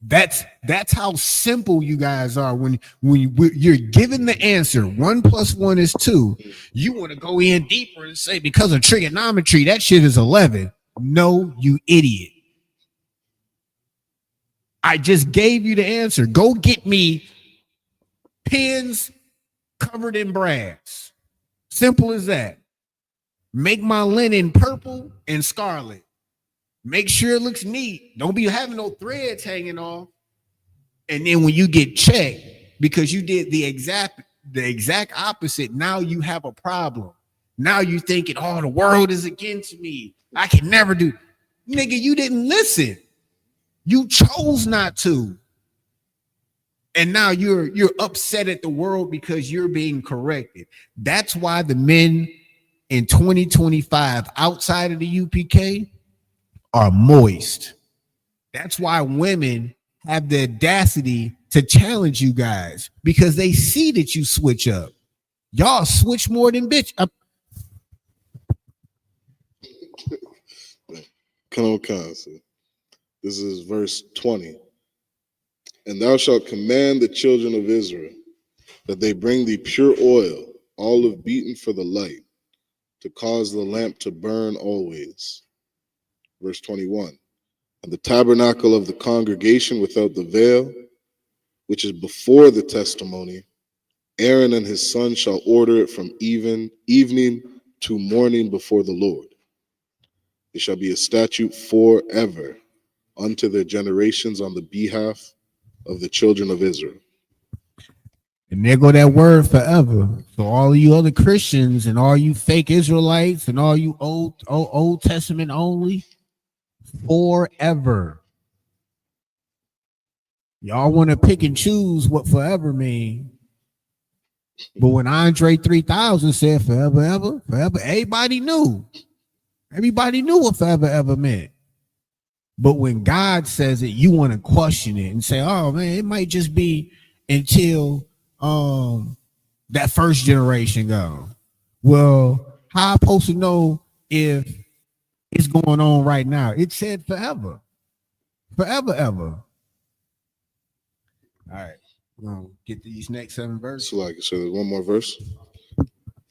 That's how simple you guys are. When you're given the answer, 1 + 1 is 2. You want to go in deeper and say, because of trigonometry, that shit is 11. No, you idiot. I just gave you the answer. Go get me pins covered in brass. Simple as that. Make my linen purple and scarlet. Make sure it looks neat. Don't be having no threads hanging off. And then when you get checked because you did the exact opposite, now you have a problem. Now you're thinking, oh, the world is against me. I can never do. Nigga, you didn't listen. You chose not to. And now you're upset at the world because you're being corrected. That's why the men in 2025 outside of the UPK are moist. That's why women have the audacity to challenge you guys, because they see that you switch up. Y'all switch more than bitch. Come on, this is verse 20. And thou shalt command the children of Israel that they bring thee pure oil, olive beaten for the light, to cause the lamp to burn always. Verse 21. And the tabernacle of the congregation without the veil, which is before the testimony, Aaron and his sons shall order it from evening to morning before the Lord. It shall be a statute forever unto their generations on the behalf of the children of Israel. And there go that word forever. So all of you other Christians and all you fake Israelites and all you Old Testament only, forever. Y'all want to pick and choose what forever mean. But when Andre 3000 said forever, ever, forever, everybody knew. Everybody knew what forever, ever meant. But when God says it, you want to question it and say, oh man, it might just be until that first generation go. Well, how I supposed to know if it's going on right now? It said forever. Forever, ever. All right. We're gonna get these next 7 verses. So there's one more verse.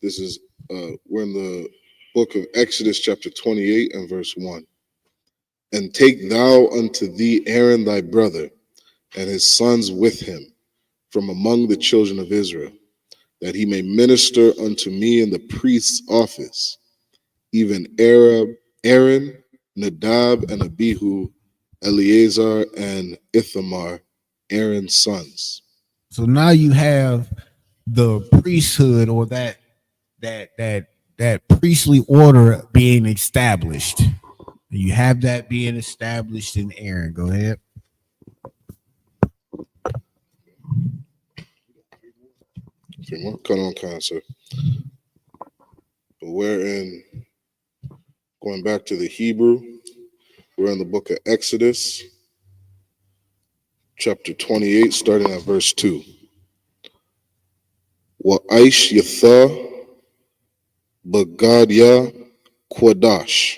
This is we're in the book of Exodus, chapter 28 and verse 1. And take thou unto thee Aaron thy brother, and his sons with him, from among the children of Israel, that he may minister unto me in the priest's office, even Aaron, Nadab, and Abihu, Eleazar, and Ithamar, Aaron's sons. So now you have the priesthood, or that priestly order being established. You have that being established in Aaron. Go ahead. Cut on, sir. Going back to the Hebrew, we're in the book of Exodus, chapter 28, starting at verse 2. Wa'aish yatha bagadya kwadash.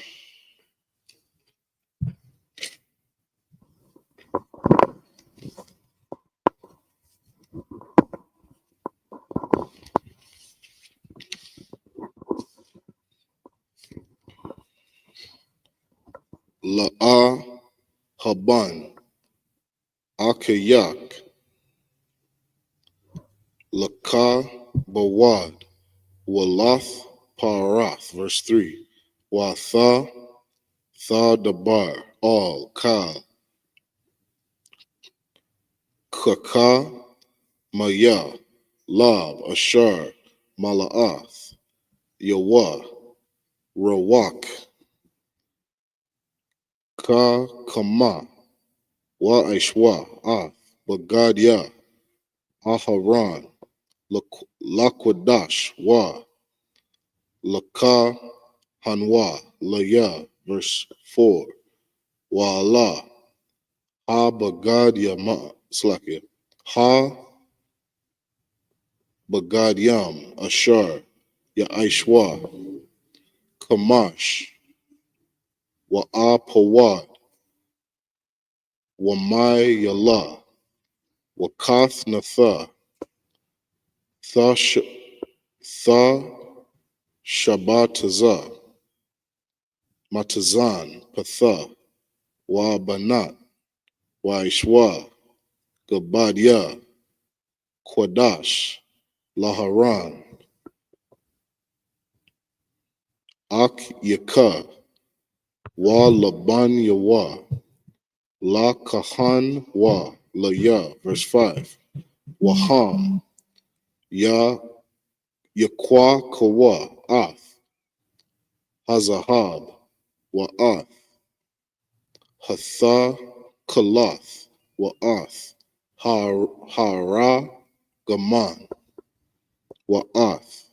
La'a haban akayak laka bawad walath parath. Verse 3. Watha tha dabar all ka kaka maya lab ashar malaath yawa rawak ka kama wa ishwa ath bagadya aharan lakwadash wa laka hanwa laya. Verse 4. Wa Allah ha bagadya ma slakia ha bagadyam ashar ya aishwa kamash wa apawad wa mai yala wa kath natha tha shabataza matazan patha wa banat wa ishwa gabadya kwadash laharan ak yaka wa laban yawa la kahan wa laya. Verse 5. Waham ya yakwa kawa ath hazahab wa ath hatha kalath wa ath hara gaman wa ath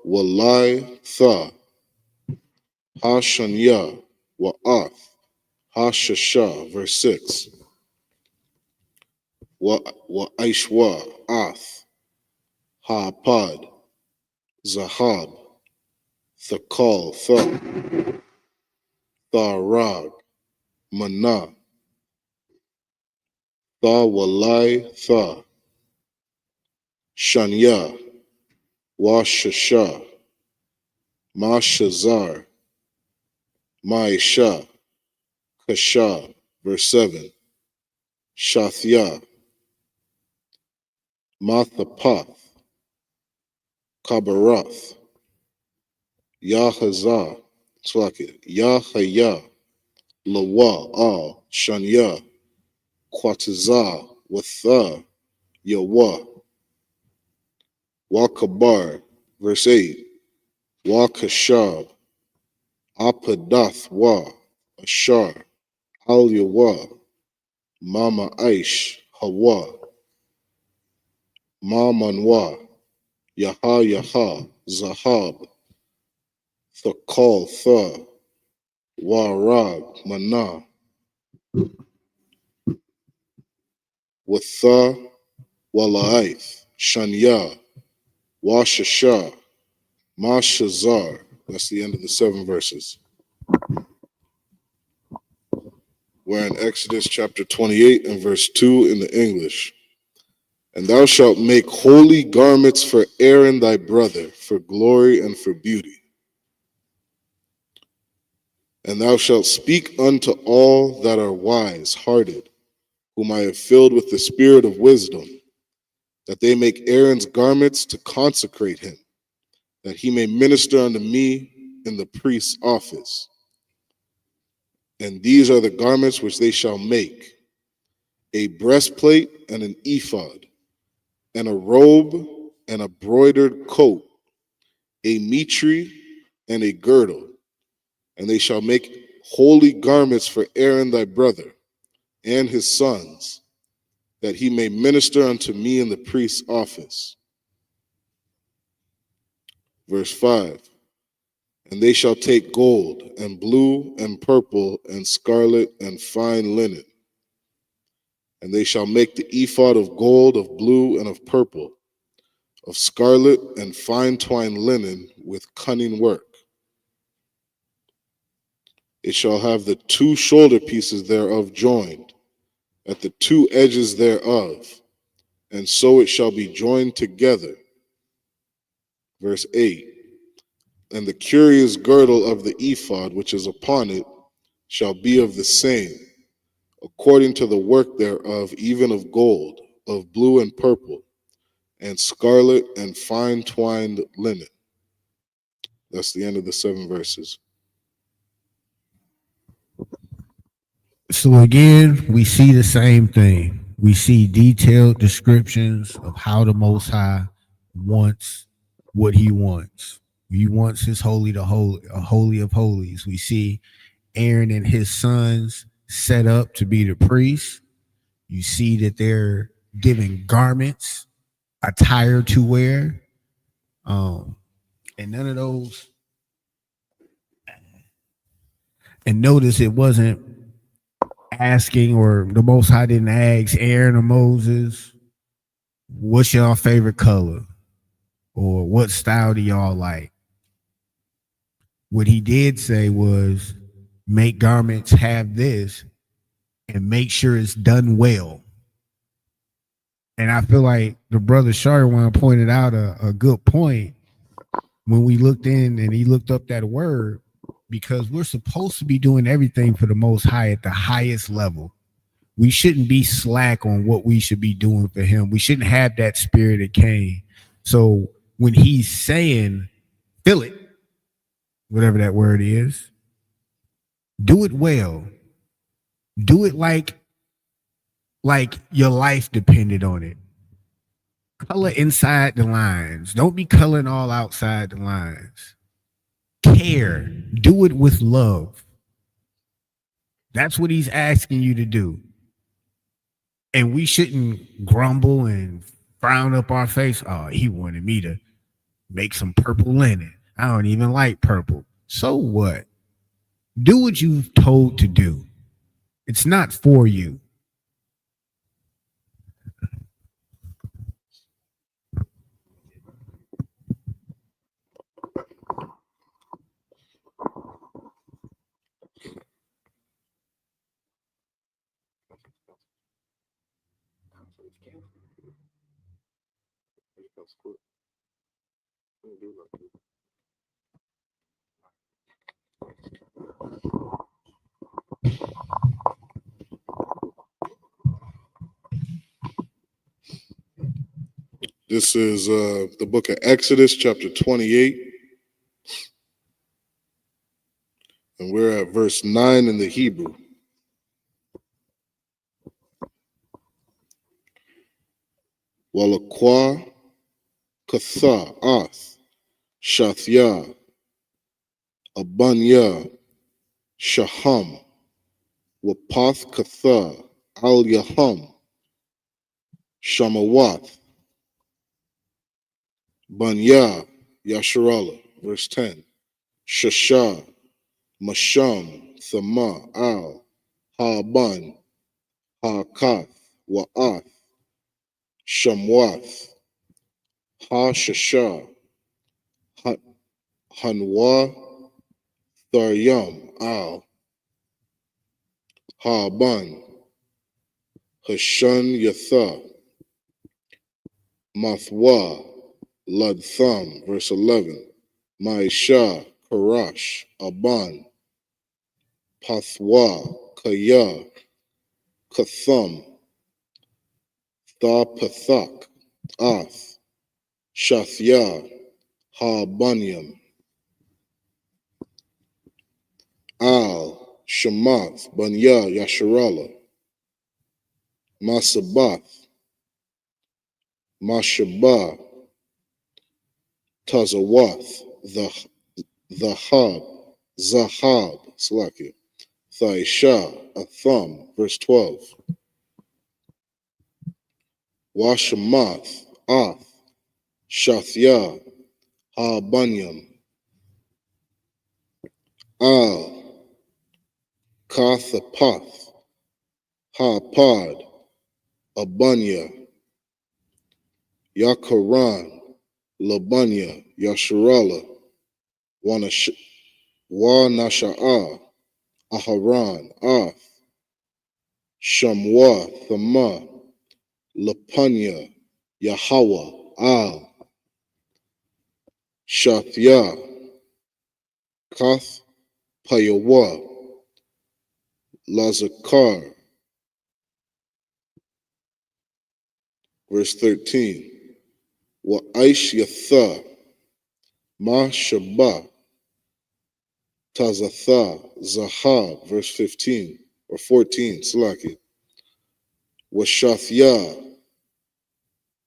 walai tha hashanya wa ath hashasha. Verse 6. Wa aishwa ath ha'apad zahab thakal tharag mana walai tha shanya wa shasha ma shazar maisha kasha. Verse 7. Shathya Mathapath Kabarath Yahaza Yahaya Lawa Al Shanya Kwataza Watha Yawa Wakabar. Verse 8. Wakashab Apadath Wa Ashar Al Yawa, Mama Aish, Hawa, Ma Manwa, Yaha Yaha, Zahab, Thakal Tha, Warab, Mana, Watha, Walaith, Shanya, Washasha, Mashazar. That's the end of the 7 verses. We're in Exodus chapter 28 and verse 2 in the English. And thou shalt make holy garments for Aaron thy brother, for glory and for beauty. And thou shalt speak unto all that are wise hearted, whom I have filled with the spirit of wisdom, that they make Aaron's garments to consecrate him, that he may minister unto me in the priest's office. And these are the garments which they shall make: a breastplate and an ephod, and a robe and a broidered coat, a mitre and a girdle. And they shall make holy garments for Aaron thy brother and his sons, that he may minister unto me in the priest's office. Verse 5. And they shall take gold and blue and purple and scarlet and fine linen. And they shall make the ephod of gold, of blue, and of purple, of scarlet and fine twined linen with cunning work. It shall have the 2 shoulder pieces thereof joined, at the 2 edges thereof, and so it shall be joined together. Verse 8. And the curious girdle of the ephod which is upon it shall be of the same, according to the work thereof, even of gold, of blue and purple, and scarlet and fine twined linen. That's the end of the 7 verses. So again, we see the same thing. We see detailed descriptions of how the Most High wants what he wants. He wants his holy of holies. We see Aaron and his sons set up to be the priests. You see that they're given garments, attire to wear, and none of those. And notice it wasn't asking, or the Most High didn't ask Aaron or Moses, what's your favorite color? Or what style do y'all like? What he did say was, make garments have this and make sure it's done well. And I feel like the brother Sharwan pointed out a good point when we looked in and he looked up that word, because we're supposed to be doing everything for the Most High at the highest level. We shouldn't be slack on what we should be doing for him. We shouldn't have that spirit of Cain. So when he's saying, fill it, whatever that word is, do it well. Do it like your life depended on it. Color inside the lines. Don't be coloring all outside the lines. Care. Do it with love. That's what he's asking you to do. And we shouldn't grumble and frown up our face. Oh, he wanted me to make some purple linen. I don't even like purple. So what? Do what you're told to do. It's not for you. This is the book of Exodus, chapter 28. And we're at verse 9 in the Hebrew. Walakwa, Katha, Ath, Shathya, Abanya, Shaham, Wapath Katha, Al Yaham, Shamawath, Banya, Yasharala, verse 10. Shasha, Masham, Thama, Al, Ha-ban, Ha-kath, Wa'ath, Shamwath, Ha-shasha, Hanwa, Tharyam, Al, Ha-ban, Hashan Yatha, Mathwa, Lud-tham, verse 11. Maisha, Karash, Aban, Pathwa, Kaya, Katham, Thapathak, Ath, Shathya, Ha-banyam, Al, Shamath, Banya, Yasharala, Masabath, Mashabah, Tazawath, Zahab, Salakia, Thaisha, Atham, verse 12. Washamath, Ath, Shathya, Ha-banyam, Al, Kathapath, Ha-pod, Abanya, Yakaran, Labanya, Yasharala, Wa-nasha'a, Aharan, Ath, Shamwa, Thama, Lapanya, Yahweh, Al, Shathya, Kath, Payawa, Lazakar, verse 13. Wa Aish Yatha, Ma Shabah, Tazatha, Zahab, verse 15 or 14, Salaki. Wa Shathya,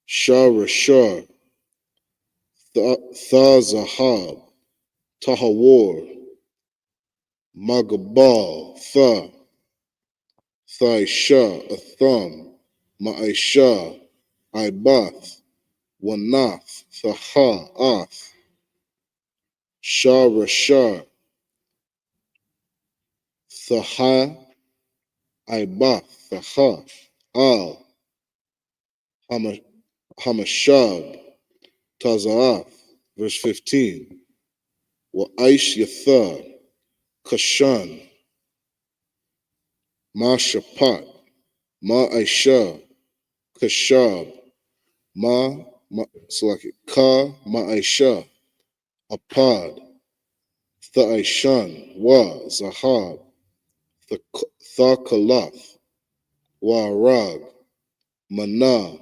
Sharashar, Tha Zahab, Tahawar, Magabal, Thaisha, Atham, Ma'aisha, Ibath, Wanath, Thaha, Ath, Sharashar, Thaha, Ibath, Thaha, Al, Hamashab, Tazaath, verse 15. Wa Aish Yatha, Kashan, Ma Shapat, Ma Aisha, Kashab, Select Ka, Ma Aisha, Apad, Tha'aishan, Wa, Zahab, Thakalath, Wa Rag, Mana,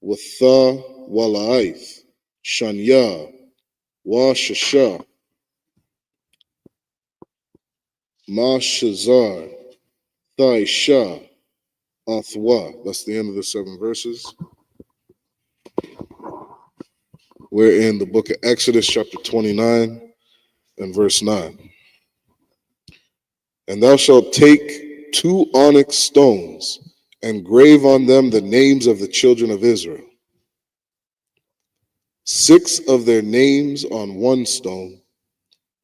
Watha, Wala'ith, Shanya, Wa Shasha, Ma Shazar, Thaisha, Athwa. That's the end of the 7 verses. We're in the book of Exodus, chapter 29, and verse 9. And thou shalt take 2 onyx stones and grave on them the names of the children of Israel, 6 of their names on one stone,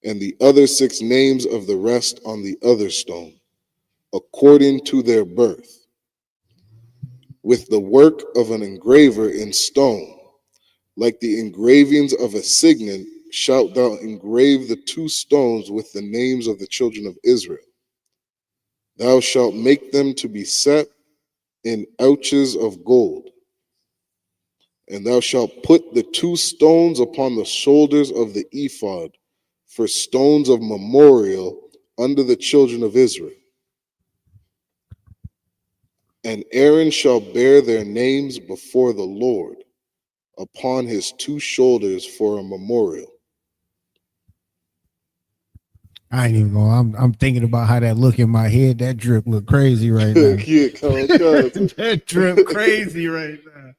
and the other 6 names of the rest on the other stone, according to their birth, with the work of an engraver in stone, like the engravings of a signet, shalt thou engrave the 2 stones with the names of the children of Israel. Thou shalt make them to be set in ouches of gold. And thou shalt put the 2 stones upon the shoulders of the ephod for stones of memorial under the children of Israel. And Aaron shall bear their names before the Lord upon his 2 shoulders for a memorial. I ain't even going. I'm thinking about how that look in my head. That drip look crazy right now. Yeah, That drip crazy right now.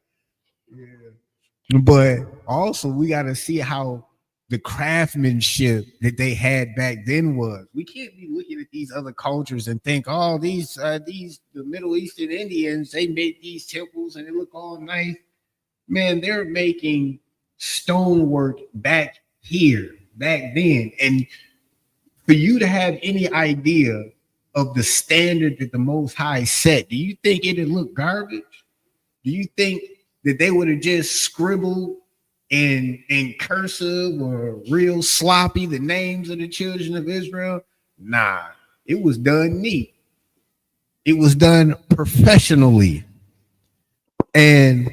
Yeah. But also we got to see how the craftsmanship that they had back then was. We can't be looking at these other cultures and think, oh, these the Middle Eastern Indians, they made these temples and they look all nice. Man, they're making stonework back here, back then. And for you to have any idea of the standard that the Most High set, do you think it'd look garbage? Do you think that they would have just scribbled in cursive or real sloppy the names of the children of Israel? Nah, it was done neat. It was done professionally. And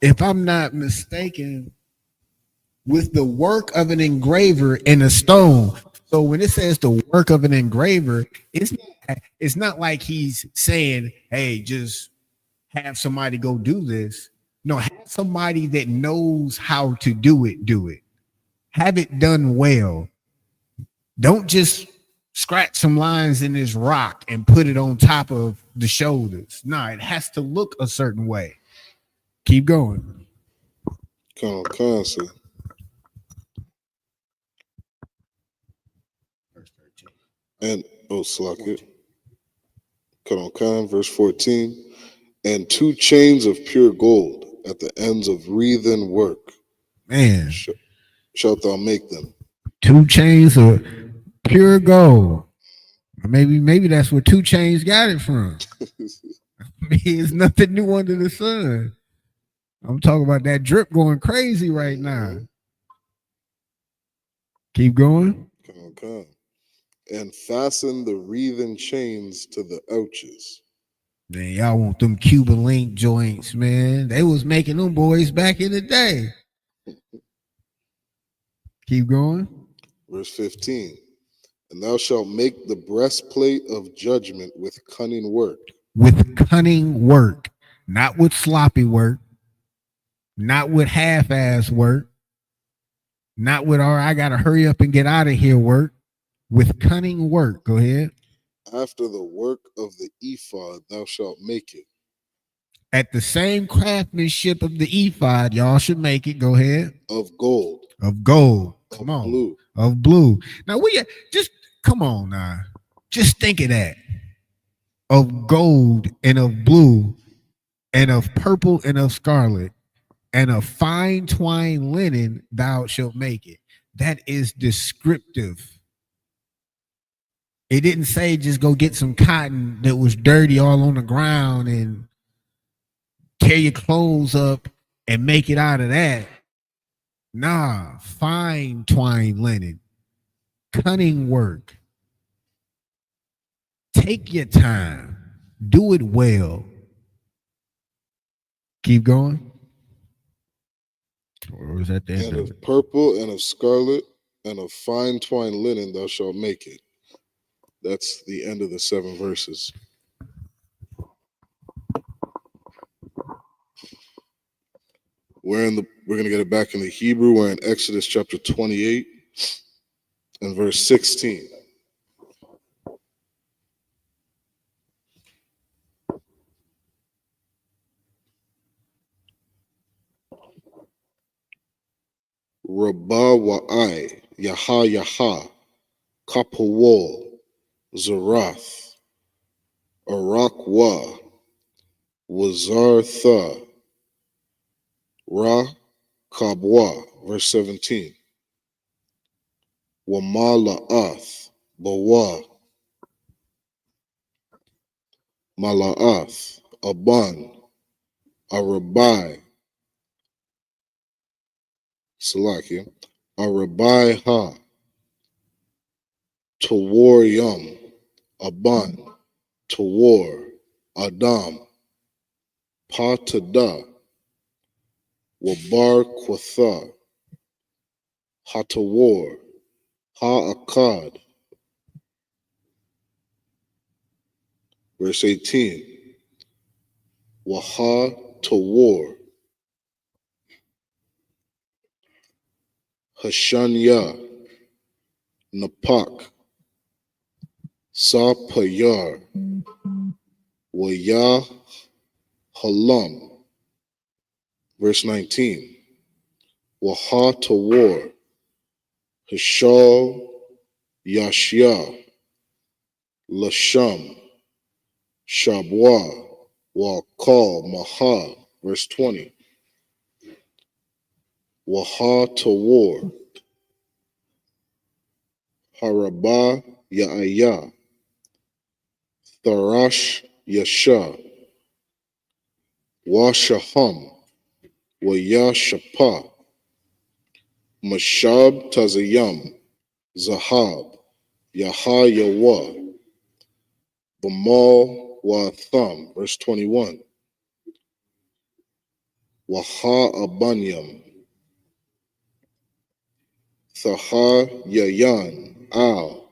if I'm not mistaken, with the work of an engraver in a stone. So when it says the work of an engraver, it's not like he's saying, hey, just have somebody go do this. No, have somebody that knows how to do it, do it. Have it done well. Don't just scratch some lines in this rock and put it on top of the shoulders. No, it has to look a certain way. Keep going. Constantly. And slack it. Verse 14. And 2 chains of pure gold at the ends of wreathen work. Man, shalt thou make them. 2 chains of pure gold. Maybe that's where 2 Chainz got it from. It's nothing new under the sun. I'm talking about that drip going crazy right now. Keep going. Come. And fasten the wreathen chains to the ouches. Man, y'all want them Cuban link joints, man. They was making them boys back in the day. Keep going. Verse 15. And thou shalt make the breastplate of judgment with cunning work. With cunning work. Not with sloppy work. Not with half-ass work. Not with, all right, I got to hurry up and get out of here work. With cunning work. Go ahead. After the work of the ephod, thou shalt make it. At the same craftsmanship of the ephod, y'all should make it. Go ahead. Of gold. Of gold. Come on. Blue. Of blue. Now, we just, come on now. Just think of that. Of gold and of blue and of purple and of scarlet and of fine twined linen, thou shalt make it. That is descriptive. It didn't say just go get some cotton that was dirty all on the ground and tear your clothes up and make it out of that. Nah, fine twined linen, cunning work. Take your time. Do it well. Keep going. Or was that the end and of of it? Purple and of scarlet and of fine twined linen thou shalt make it. That's the end of the 7 verses. We're going to get it back in the Hebrew. We're in Exodus chapter 28 and verse 16. Rabah wa'ai, Yaha, Kapawol, Zarath, Arakwa, Wazartha, Ra, Kabwa, verse 17. Wamala'ath, Bawa, Mala'ath, Aban, Arabai, Salakia, Arabai Ha, Tawar Yum, Aban, Tawar, Adam, Patada, Wabar Quatha, Hatawar, Ha'akad. Verse 18. Waha Tawar, Hashanya, Napak, Sapayar, Waya Halam. Verse 19. Waha to war, Hashal Yashya, Lasham, Shabwa, Wakal, Maha, verse 20. Waha to war, Harabah Ya'aya, Tharash Yasha, Washaham, Wayashapa, Mashab Tazayam, Zahab, Yaha Yawa, Bamal Watham, verse 21. Waha Abanyam, Thaha Yayan, Al,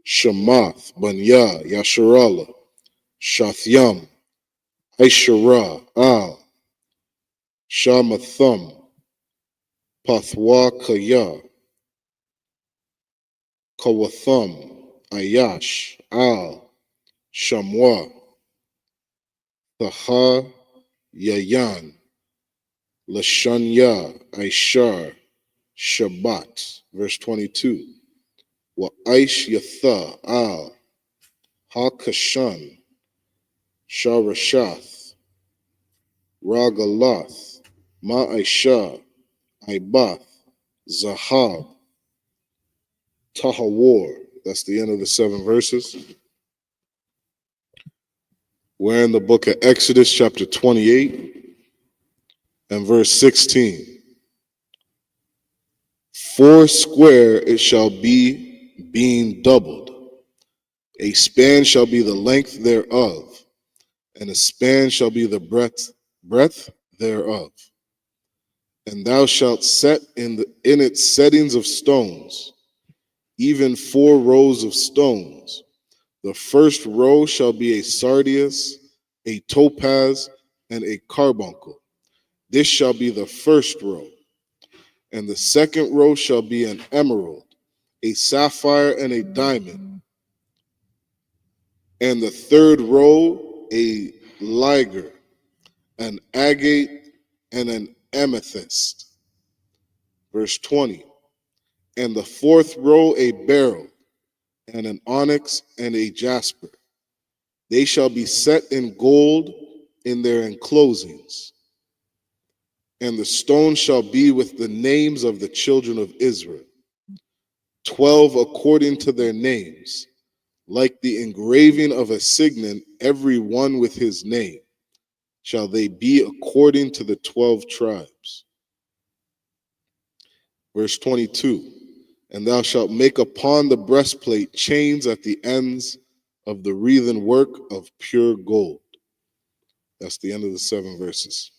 Shamath, Banya, Yasharala, Shathyam, Aishara, Al, Shamatham, Pathwa Kaya, Kawatham, Ayash, Al, Shamwa, Thaha Yayan, Lashanya, Aishar, Shabbat, verse 22. Wa Aish Yatha, Al, Ha-Kashan, Sharashath, Ragalath, Ma'aisha, Ibath, Zahab, Tahawar. That's the end of the 7 verses. We're in the book of Exodus, chapter 28, and verse 16. 4 square it shall be, being doubled. A span shall be the length thereof, and a span shall be the breadth thereof. And thou shalt set in its settings of stones, even 4 rows of stones. The first row shall be a sardius, a topaz, and a carbuncle. This shall be the first row. And the second row shall be an emerald, a sapphire, and a diamond. And the third row a liger, an agate, and an amethyst. Verse 20. And the fourth row a beryl, and an onyx, and a jasper. They shall be set in gold in their enclosings. And the stone shall be with the names of the children of Israel, 12 according to their names, like the engraving of a signet, every one with his name, shall they be according to the 12 tribes. Verse 22. And thou shalt make upon the breastplate chains at the ends of the wreathen work of pure gold. That's the end of the 7 verses.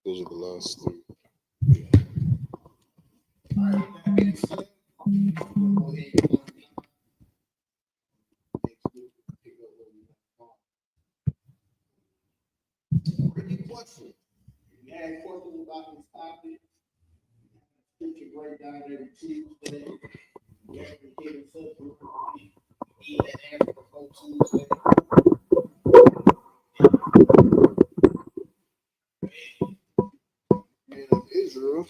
Those are the last 3. Any questions? You had questions about this topic? Scripture breakdown every Tuesday. We have been giving subgroup. He had asked for Tuesday. Man of Israel,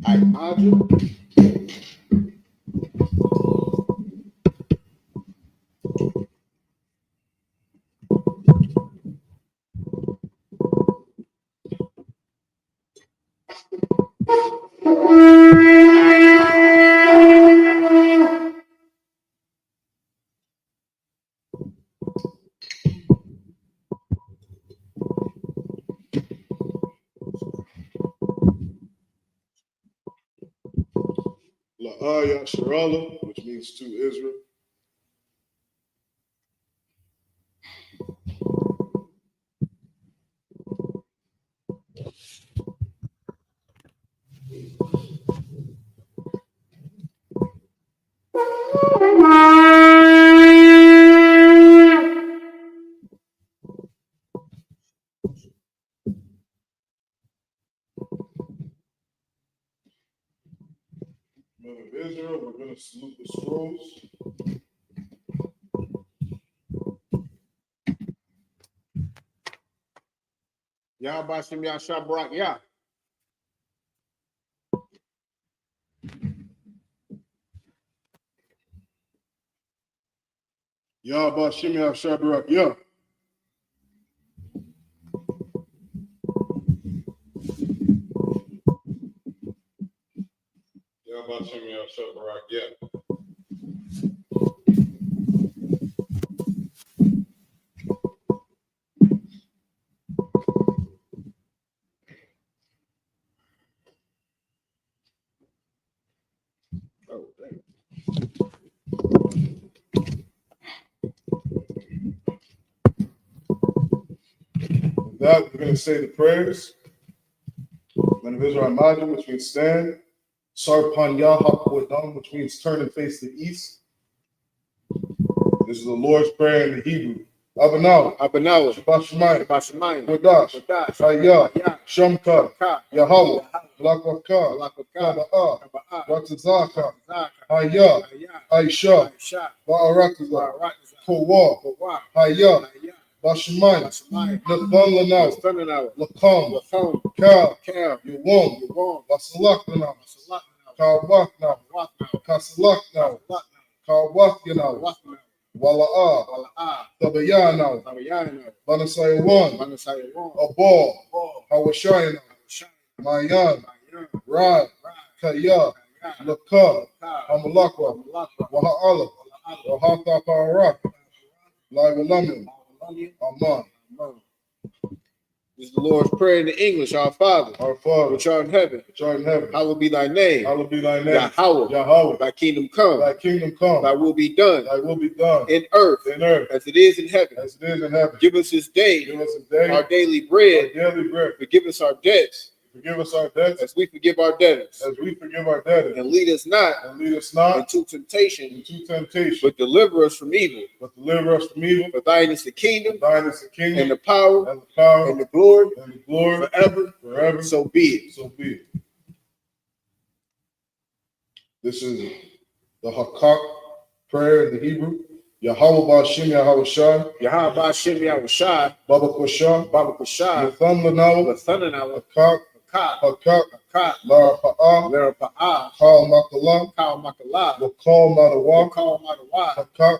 Elijah. La'aya Sharala, which means to Israel. Men of Israel, we're going to salute the scrolls. Yahweh Shem Yahshua Barak Yah. Yahweh Shem Yahshua Barak Yah. Yahweh Shem Yahshua Barak Yah. Oh, dang. With that, we're going to say the prayers. Men of Israel, Imagine, which means stand. Sarpan Yahakwadam, which means turn and face the east. This is the Lord's Prayer in the Hebrew. Abanaw, Abanawa. Shabbat Bashamayim. Wadash, Wadash. Hayah, Hayah. Shamka, Ka. Yahweh, Blakaka, Malakaka. Taba'ah, Taba'ah. Ratazaka, Zaka. Hayah, Hayah. Aisha, Aisha. Ba'arakaza, Barakza. Kowah, Kowah. Hayah, Hayah. Bashamayim, Bashamayim. Nathan Lanaw, Stunanawa. Lakam, Lachon. Kal, Kel. Yawam, Yawam. Basalakanaw, Salat. Kawaknaw, Waknaw. Kasalaknaw, Salat. Kawakyanaw, Waknaw. Wala'ah, Wala'ah. Tabayanaw, Tabayanaw. Banasayawan, Manasayawan. Abal, Ball. Hawashayanaw, Shine. Mayan, Mayan. Rad, Kaya, Lakab, Amalakwa, Waha'ala, Wahata Parak, Laivalamim, Aman. This is the Lord's Prayer in the English. Our Father, Our Father, which art in heaven, which art in heaven, hallowed be thy name. hallowed be thy name. Yahweh. Yahweh, Thy kingdom come. thy kingdom come, Thy will be done thy will be done in earth in earth as it is in heaven. as it is in heaven. Give us this day Give us a day our daily our bread. daily bread. Forgive us our debts Forgive us our debts as we forgive our debtors. as we forgive our debtors. And lead us not And lead us not into temptation, into temptation, but deliver us from evil. but deliver us from evil. For thine is the kingdom For thine is the and kingdom the power and the power and the glory and the glory forever. forever. So be it. So be it. This is the Hakak prayer in the Hebrew. Yahweh Ba'Shem Yahweh Shai, Yahweh Shem Yahushua, Baba Kwashah, Baba Kushah, Nathan Lanaw, Lathananawa, Hakak, Ka, Hakak, Ka, Lara Pa'ah, Lera Pa'ah, Kal Makala, Ka Makala, Wakal Madawa, Wakal Madawa, Hakak,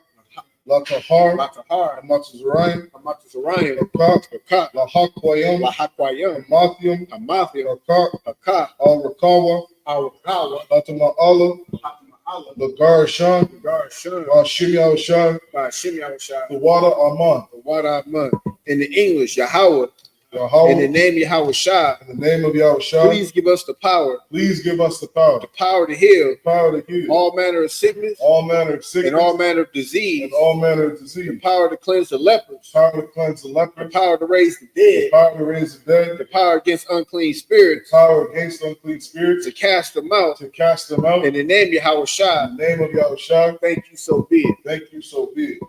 Latahar, Latahar, Amatazaraim, Amatzarayim, Hakak, Ka, Lahakwayam, Lahakwayim, Amathium, Amathia, Hakak, Haka, Al Rakawa, Awakawa, Latama'ala, Hatama'ala, Lagar Shan, Garshun, Ba'Shem Yahweh Shai, Ba'Shem Yahushua, the water Aman, the water of mud. In the English, Yahweh, in the Yahweh, name Yahushua, in the name of Yahweh Shai, please give us the power the power to heal to heal all manner of sickness all manner of sickness and all manner of disease, and all manner of the disease, power to cleanse the lepers, power to cleanse the the leper, power to raise the the dead, power to raise the dead, the power against unclean spirits, power against unclean spirits, to cast them out. to cast them out. In the name In Yahushua, the name of Yahweh Shai, thank you, so be it. thank you, so be it.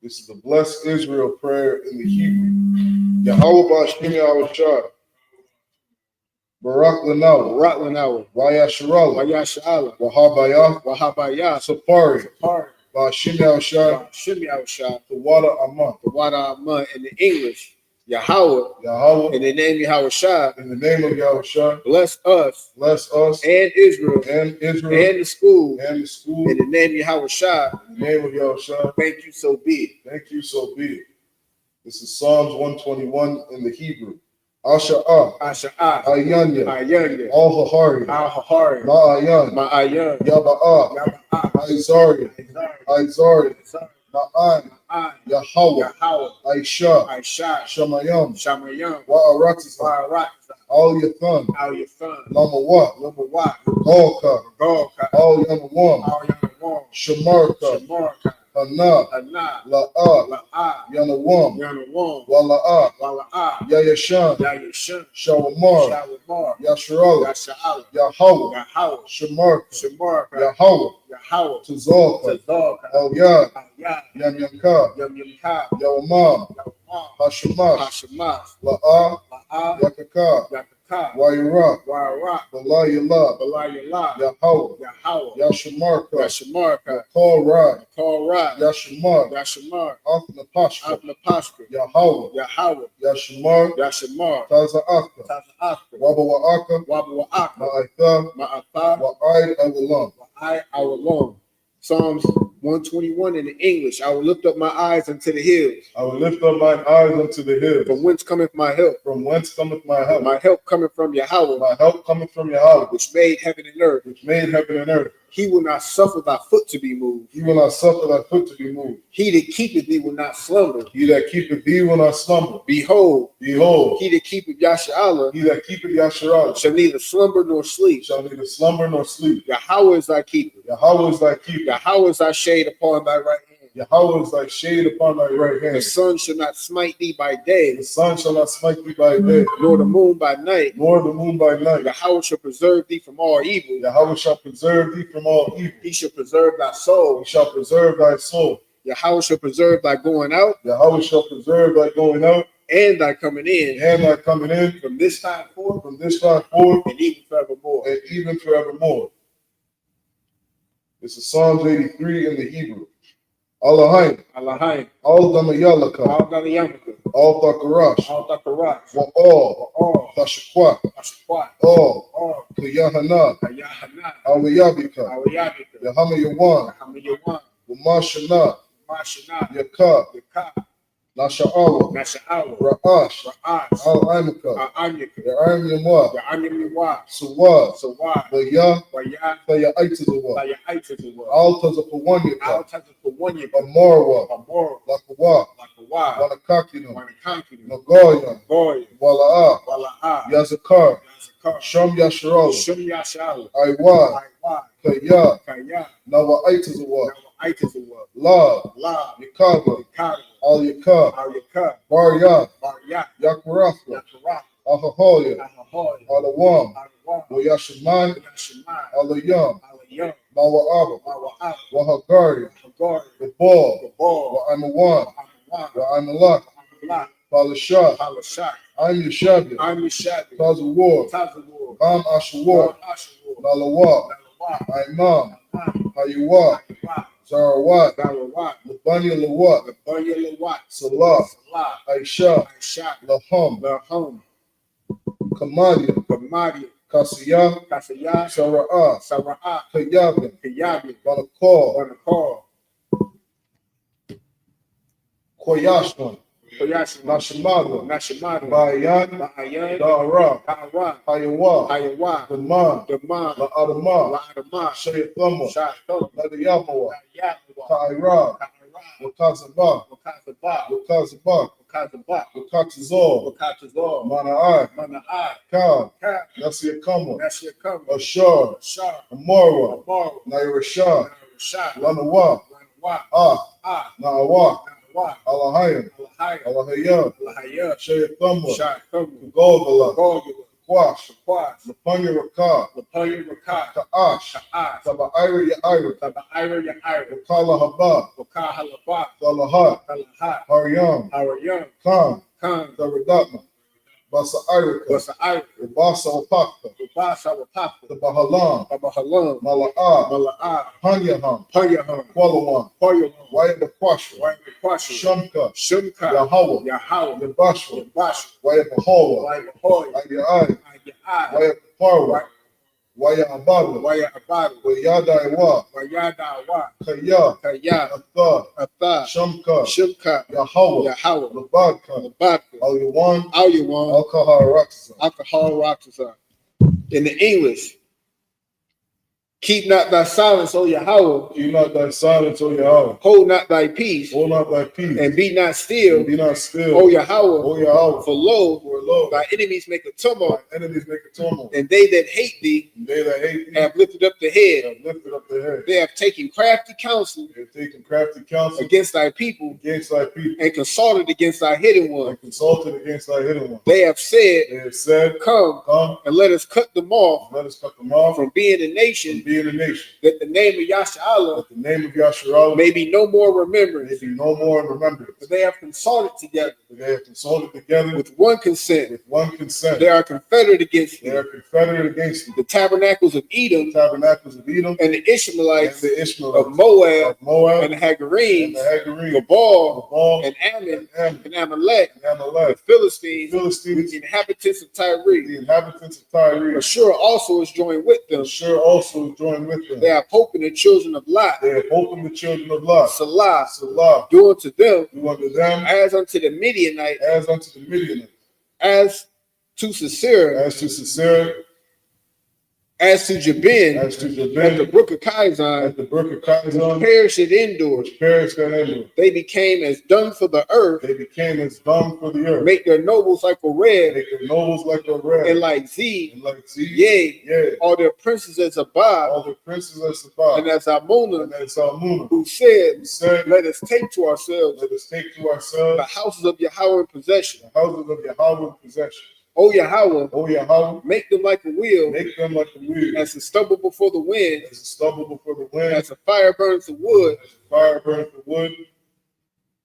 This is the Blessed Israel prayer in the Hebrew. Yahweh Ba'Shem Yahweh Shai, Barak Lanaw, Ratlanawa, Vayasharala, Wayashala, Wahabayah, Wahabaya, Sapari, Par, Ba'Shem Yahweh Shai, Shem Yahushua, the water Aman, the water of mud. In the English, Yahweh, Yahweh, in the name Yahushua, in the name of Yahweh Shai, bless us bless us and Israel and Israel and the school. and the school. In the name Yahushua, In the name of Yahweh Shai, thank you, so be it. thank you, so be it. This is Psalms 121 in the Hebrew. Asha'ah, Asha'ah, Ayanya, Ayanya, Al-Hahari, Al-Hahari, Ma'ayan, Ma'ayan, Yaba'ah, Yaba'ah, Izari, Izari, Ma'an, Ma'an, Yahweh, Yahweh, Aisha, Aisha, Shamayam, Shamayam, Wa'aratisa, Wa'arat, Al Yathan, Al Yathan, Lamawa, Lumawat, Golka, Golka, Al Yanawam, Al Yanawam, Shamarka, Shamarka, Hana, Ana, La'ah, La'ah, Yanawam, Yanawam, Wala'ah, Wala'ah, Yayashan, Yayashan, Shawamar, Shawamar, Yasharala, Yasha'ala, Yahweh, Yahweh, Shamarka, Shamarka, Yahweh, Yahweh, Tazalka, Tazalka, Al Yad, Al-Yad, Yamyanka, Yamyamka, Yawamam, Yawamam, Hashamash, Hashemash, La'ah, La'ah, Yakaka, Yakaka, Yashamaka, Wayrak, Warak, Balayala, Balayala, Yahweh, Yahweh, Yashamarka, Yashamarka, Korah, Korah, Yashamar, Yashamar, Athnapashka, Atnapashka, Yahweh, Yahweh, Yashamar, Yashamar, Tazaaka, Taza'aka, Wabawaaka, Wabawa'aka, Ma'atha, Ma'atha, Wa'ai Awalam. I our long. Psalms 121 in the English. I will lift up my eyes unto the hills. I will lift up mine eyes unto the hills. From whence cometh my help? From whence cometh my help? My help cometh from Yahweh, My help cometh from Yahweh, which made heaven and earth. which made heaven and earth. He will not suffer thy foot to be moved. He will not suffer thy foot to be moved. He that keepeth thee will not slumber. He that keepeth thee will not slumber. Behold, Behold, he that keepeth Yasharallah he that keepeth Yasharallah shall neither slumber nor sleep. shall neither slumber nor sleep. Yahweh is thy keeper. Yahweh is thy keeper. Yahweh is thy shade upon thy right hand. Yahweh is thy shade upon thy right The hand. sun shall not smite thee by day, The sun shall not smite thee by day, nor the moon by night. nor the moon by night. Yahweh shall preserve thee from all evil. Yahweh shall preserve thee from all evil. He shall preserve thy soul. He shall preserve thy soul. Yahweh shall preserve thy going out Yahweh shall preserve thy going out and thy coming in and thy coming in from this time forth from this time forth and even forevermore. and even forevermore. This is Psalms 83 in the Hebrew. Allahayim, Allahayim, Al Damayalaka, Al Dalayamaka, Al Thakarash, Al Dakarash, Wa All, All Thashakwat, Ashakwat, All, All Kayahana, Ayahana, Awiyabika, Awayabika, Yahama Yawan, Hamayawan, Wamashana, Mashana, Yaka, Yaka, Nasha'awa, Nasha'awa, Ra'ash, Ra'ash, Al Aimaka, Anyaka, Ya'ayim Yamwa, Ya'anyamiwa, Suwad, Sawad, Waya, Waya, Thayaitazawa, Layaitazawa, Al Tazapawanyaka, Al Tazapawanyaka, Amarwa, Amor, Lakawa, Lakawa, Wanakakina, Wanakankina, Nagoya, Goy, Wala'a, Wala'a, Yazakar, Yazakar, Sham Yasharal, Shum Yashal, Aiwa, Aiwa, Kaya, Kaya, Nawaitazawa, Aitazawa, La, La, Yakaba, Yakara, Al Yaka, Aryaka, Barya, Baryak, Yakarathwa, Yakarak, Ahahoya, Ahahoy, Alawam, Alawam, Wayashaman, Yashimai, Alayam, Alayam, Mawa'aba, Mawa'ab, Wahagari, Hagari, the ball, Gabal, Wa'amawan, Amawan, Wa'amalak, Amalat, Palashah, Palashak, I'm Yashabia, I'm Mishabi, Tazawar, Tazawar, Bam Ashawar, Ashawar, Nalawa, Nalawa, Imam, Amam, Hayuwa, Aywa, Zarawat, Barawat, Labani Lawat, Labunya Lawat, Salah, Salah, Aisha, Aishak, Laham, Lahom, Kamadia, Gamadi, Kasiyah, Kasaya, Sara'ah, Sara'at, Kayabin, Kayabi, Banakal, Banakal, Koyashman, Koyashi, Nashimada, Nashimada, Bayan, Ba'ayan, Dara, Ta'awa, Hayawa, Ayawa, Daman, Daman, La'adama, La'adama, Shayathama, Sha'atham, Ladiyamawa, Yahwa, Ka'ira, Ka'ira, Wakazaba, Wakazaba, Wakazaba, Wakazaba, Wakatizor, Wakatazor, Mana'ai, Mana'ai, Ka, Ka, Nasiyakama, Nashiyakam, Ashar, Shah, Amara, Amar, Nairashah, Shah, Lanawa, Lanwa, Ah, Na'awa, Nawa, Alahayim, Alahaya, Alahayah, Alahaya, Shayathama, Sha'atham, Golgala, Golgula, Kwash, Shaquas, Lapanya Rakah, Lapunya Rakah, Ka'ash, Ka'as, Taba'ira Ya'ira, Taba'ira Ya'ira, Wakala Haba, Wakahalaba, Salahat, Kalahat, Haryam, Harayam, Khan, Khan, Taradatma, Basa'irika, Wasa'ir, Ibasa Opakta, Ubasa, Wapapa, Tabahalam, Babahalam, Mala'ah, Mala'ah, Hanyaham, Payaham, Qualawan, Payaham, Wayabakwashra, Wayabakwasha, Shamka, Shumka, Yahweh, Yahweh, Yabashra, Yabash, Wayabahawa, Wayabahoy, Ayai, Ayai, Wayaparwa, Wayabada, Wayabad, Wayadaiwa, Wayadawa, Kaya, Kaya, Atha, Atha, Shamka, Shumka, Yahweh, Yahweh, Labadka, Labaka, Al-Yawan, Al-Yawan, Al-Kahar Alcohol Roxazar. In the English, keep not thy silence, O Yahweh. Keep not thy silence, O Yahweh. Hold not thy peace, Hold not thy peace. and be not still, And be not still. O Yahweh. O Yahweh. For lo, For lo, thy enemies make a tumult, thy enemies make a tumult. and they that hate thee And they that hate thee have lifted up the head. have lifted up their head. They have taken crafty counsel They have taken crafty counsel against thy people, against thy people, and consulted against thy hidden one. and consulted against thy hidden one. They have said, They have said, Come Come, and let us cut them off let us cut them off from being a nation be in the nation. That the name of Yasha'Allah, That the name of Yasharallah may be no more remembrance. may be no more in remembrance. But they have consulted together But they have consulted together with one consent. with one consent. They are confederate against They me. are confederate against you. The tabernacles of Edom Tabernacles of Edom and the Ishmaelites and the Ishmaelites of Moab of Moab and the Hagarenes, and the Hagarenes, Gabal Gabal and Ammon and and Amalek, and Amalek, the Philistines, the Philistines, with the inhabitants of Tyre. the inhabitants of Tyre. Ashur also is joined with them. Ashur also joined with them. They have hope in the children of Lot. They have opened the children of Lot. Salah, Salah, do unto them do unto them as unto the Midianites, as unto the Midianites, as to Sisera, as to Sisera, as to Jabin, as to at the Jabin, brook of Kizon, at the brook of Kizon, perished at Endor. which perished at Endor. They became as dung for the earth, They became as dung for the earth. make their nobles like a red, Make their nobles like a red, and like Z, and like Z, yea, all their princes as Abab, all the princes of Sabbath, and as Ammon, and as Salmuna, who said, who said, let us take to ourselves let us take to the ourselves houses of Yahweh in possession. the houses of Yahweh in possession. O Yahweh, O Yahweh, make them like a wheel, make them like a wheel, as a stubble before the wind, as a stubble before the wind, as a fire burns the wood, as a fire burns the wood,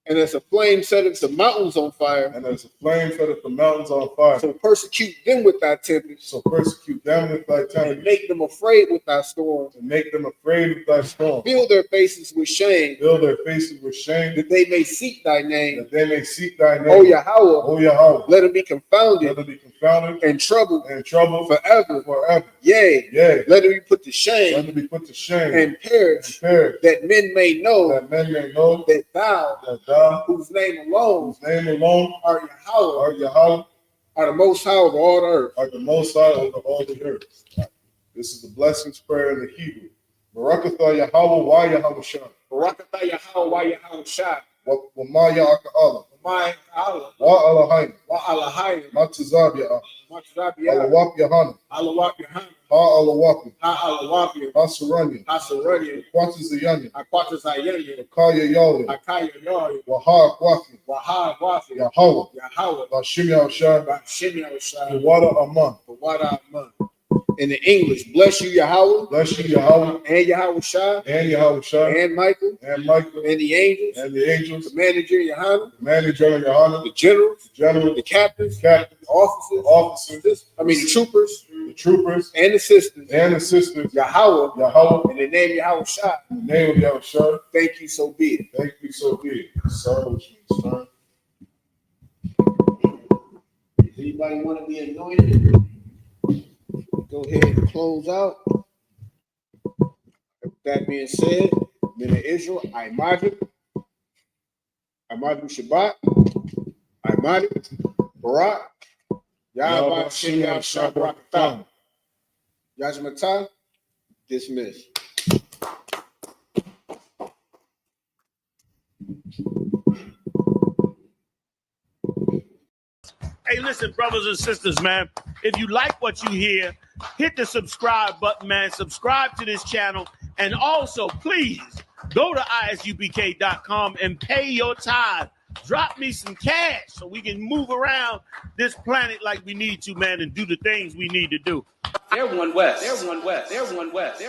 and as a flame setteth the mountains on fire. and as a flame setteth the mountains on fire. So persecute them with thy tempest, So persecute them with thy and tempest, make them afraid with thy storms. and make them afraid of thy storm. Fill their faces with shame, Fill their faces with shame, that they may seek thy name. that they may seek thy name. O Yahweh, O Yahweh, let them be confounded let them be confounded and troubled and troubled forever. forever. Yea, Yea, let them be put to let shame them be put to shame and perish, perish, that men may know that men may know that thou, that thou, whose name alone whose name alone art Yahweh, art Yahweh, are the most high of all the earth. art the most high over all the earth. This is the blessings prayer in the Hebrew. Barakatha Yahweh wa Yahweh Shah. Barakatah Yahweh, wa Yahweh Shah, Wa ma Ya'aka Allah. my Allah, Wa Alahayim. wa Alahayim, Matazab Ya'ah. Matzabiyah, Alawap Yahana. Alawak Yahan, Ha Alawakim. Ha Alawafia, Ha Saranya. Hasarania, Quatas Zayanya. Aquatas Ayanya, Kaya Yahweh. Akaya Yari, Wa Ha Aquakim. Waha Wafi, Yahweh. Yahweh, La Shimya Shah. Shimya Shah, Wada Aman. Wada Aman. In the English, bless you, Yahweh, Bless you, Yahweh, and Yahweh Shah, and Yahweh Shah, and Michael, and Michael, and the angels, and the angels, the manager, Yohana, the manager of Yahana, the generals, the general, the captains, captains, the officers, officers, the troopers, the troopers, and the sisters, and the sisters. Yahweh, Yahweh, in the name of Yahweh Shah, in the name of Yahweh Shah, thank you, so be it. thank you, so be it. Sir, which means turn. Does anybody want to be anointed? Go ahead and close out. With that being said, men of Israel, Imadu Shabbat, Imadu, Barak, Yahweh Shem Yahshua Barakatah, Yajmatah, dismissed. Hey, listen, brothers and sisters, man. If you like what you hear, hit the subscribe button, man. Subscribe to this channel. And also, please, go to isupk.com and pay your tithe. Drop me some cash so we can move around this planet like we need to, man, and do the things we need to do. They're one West. They're one West. They're one West.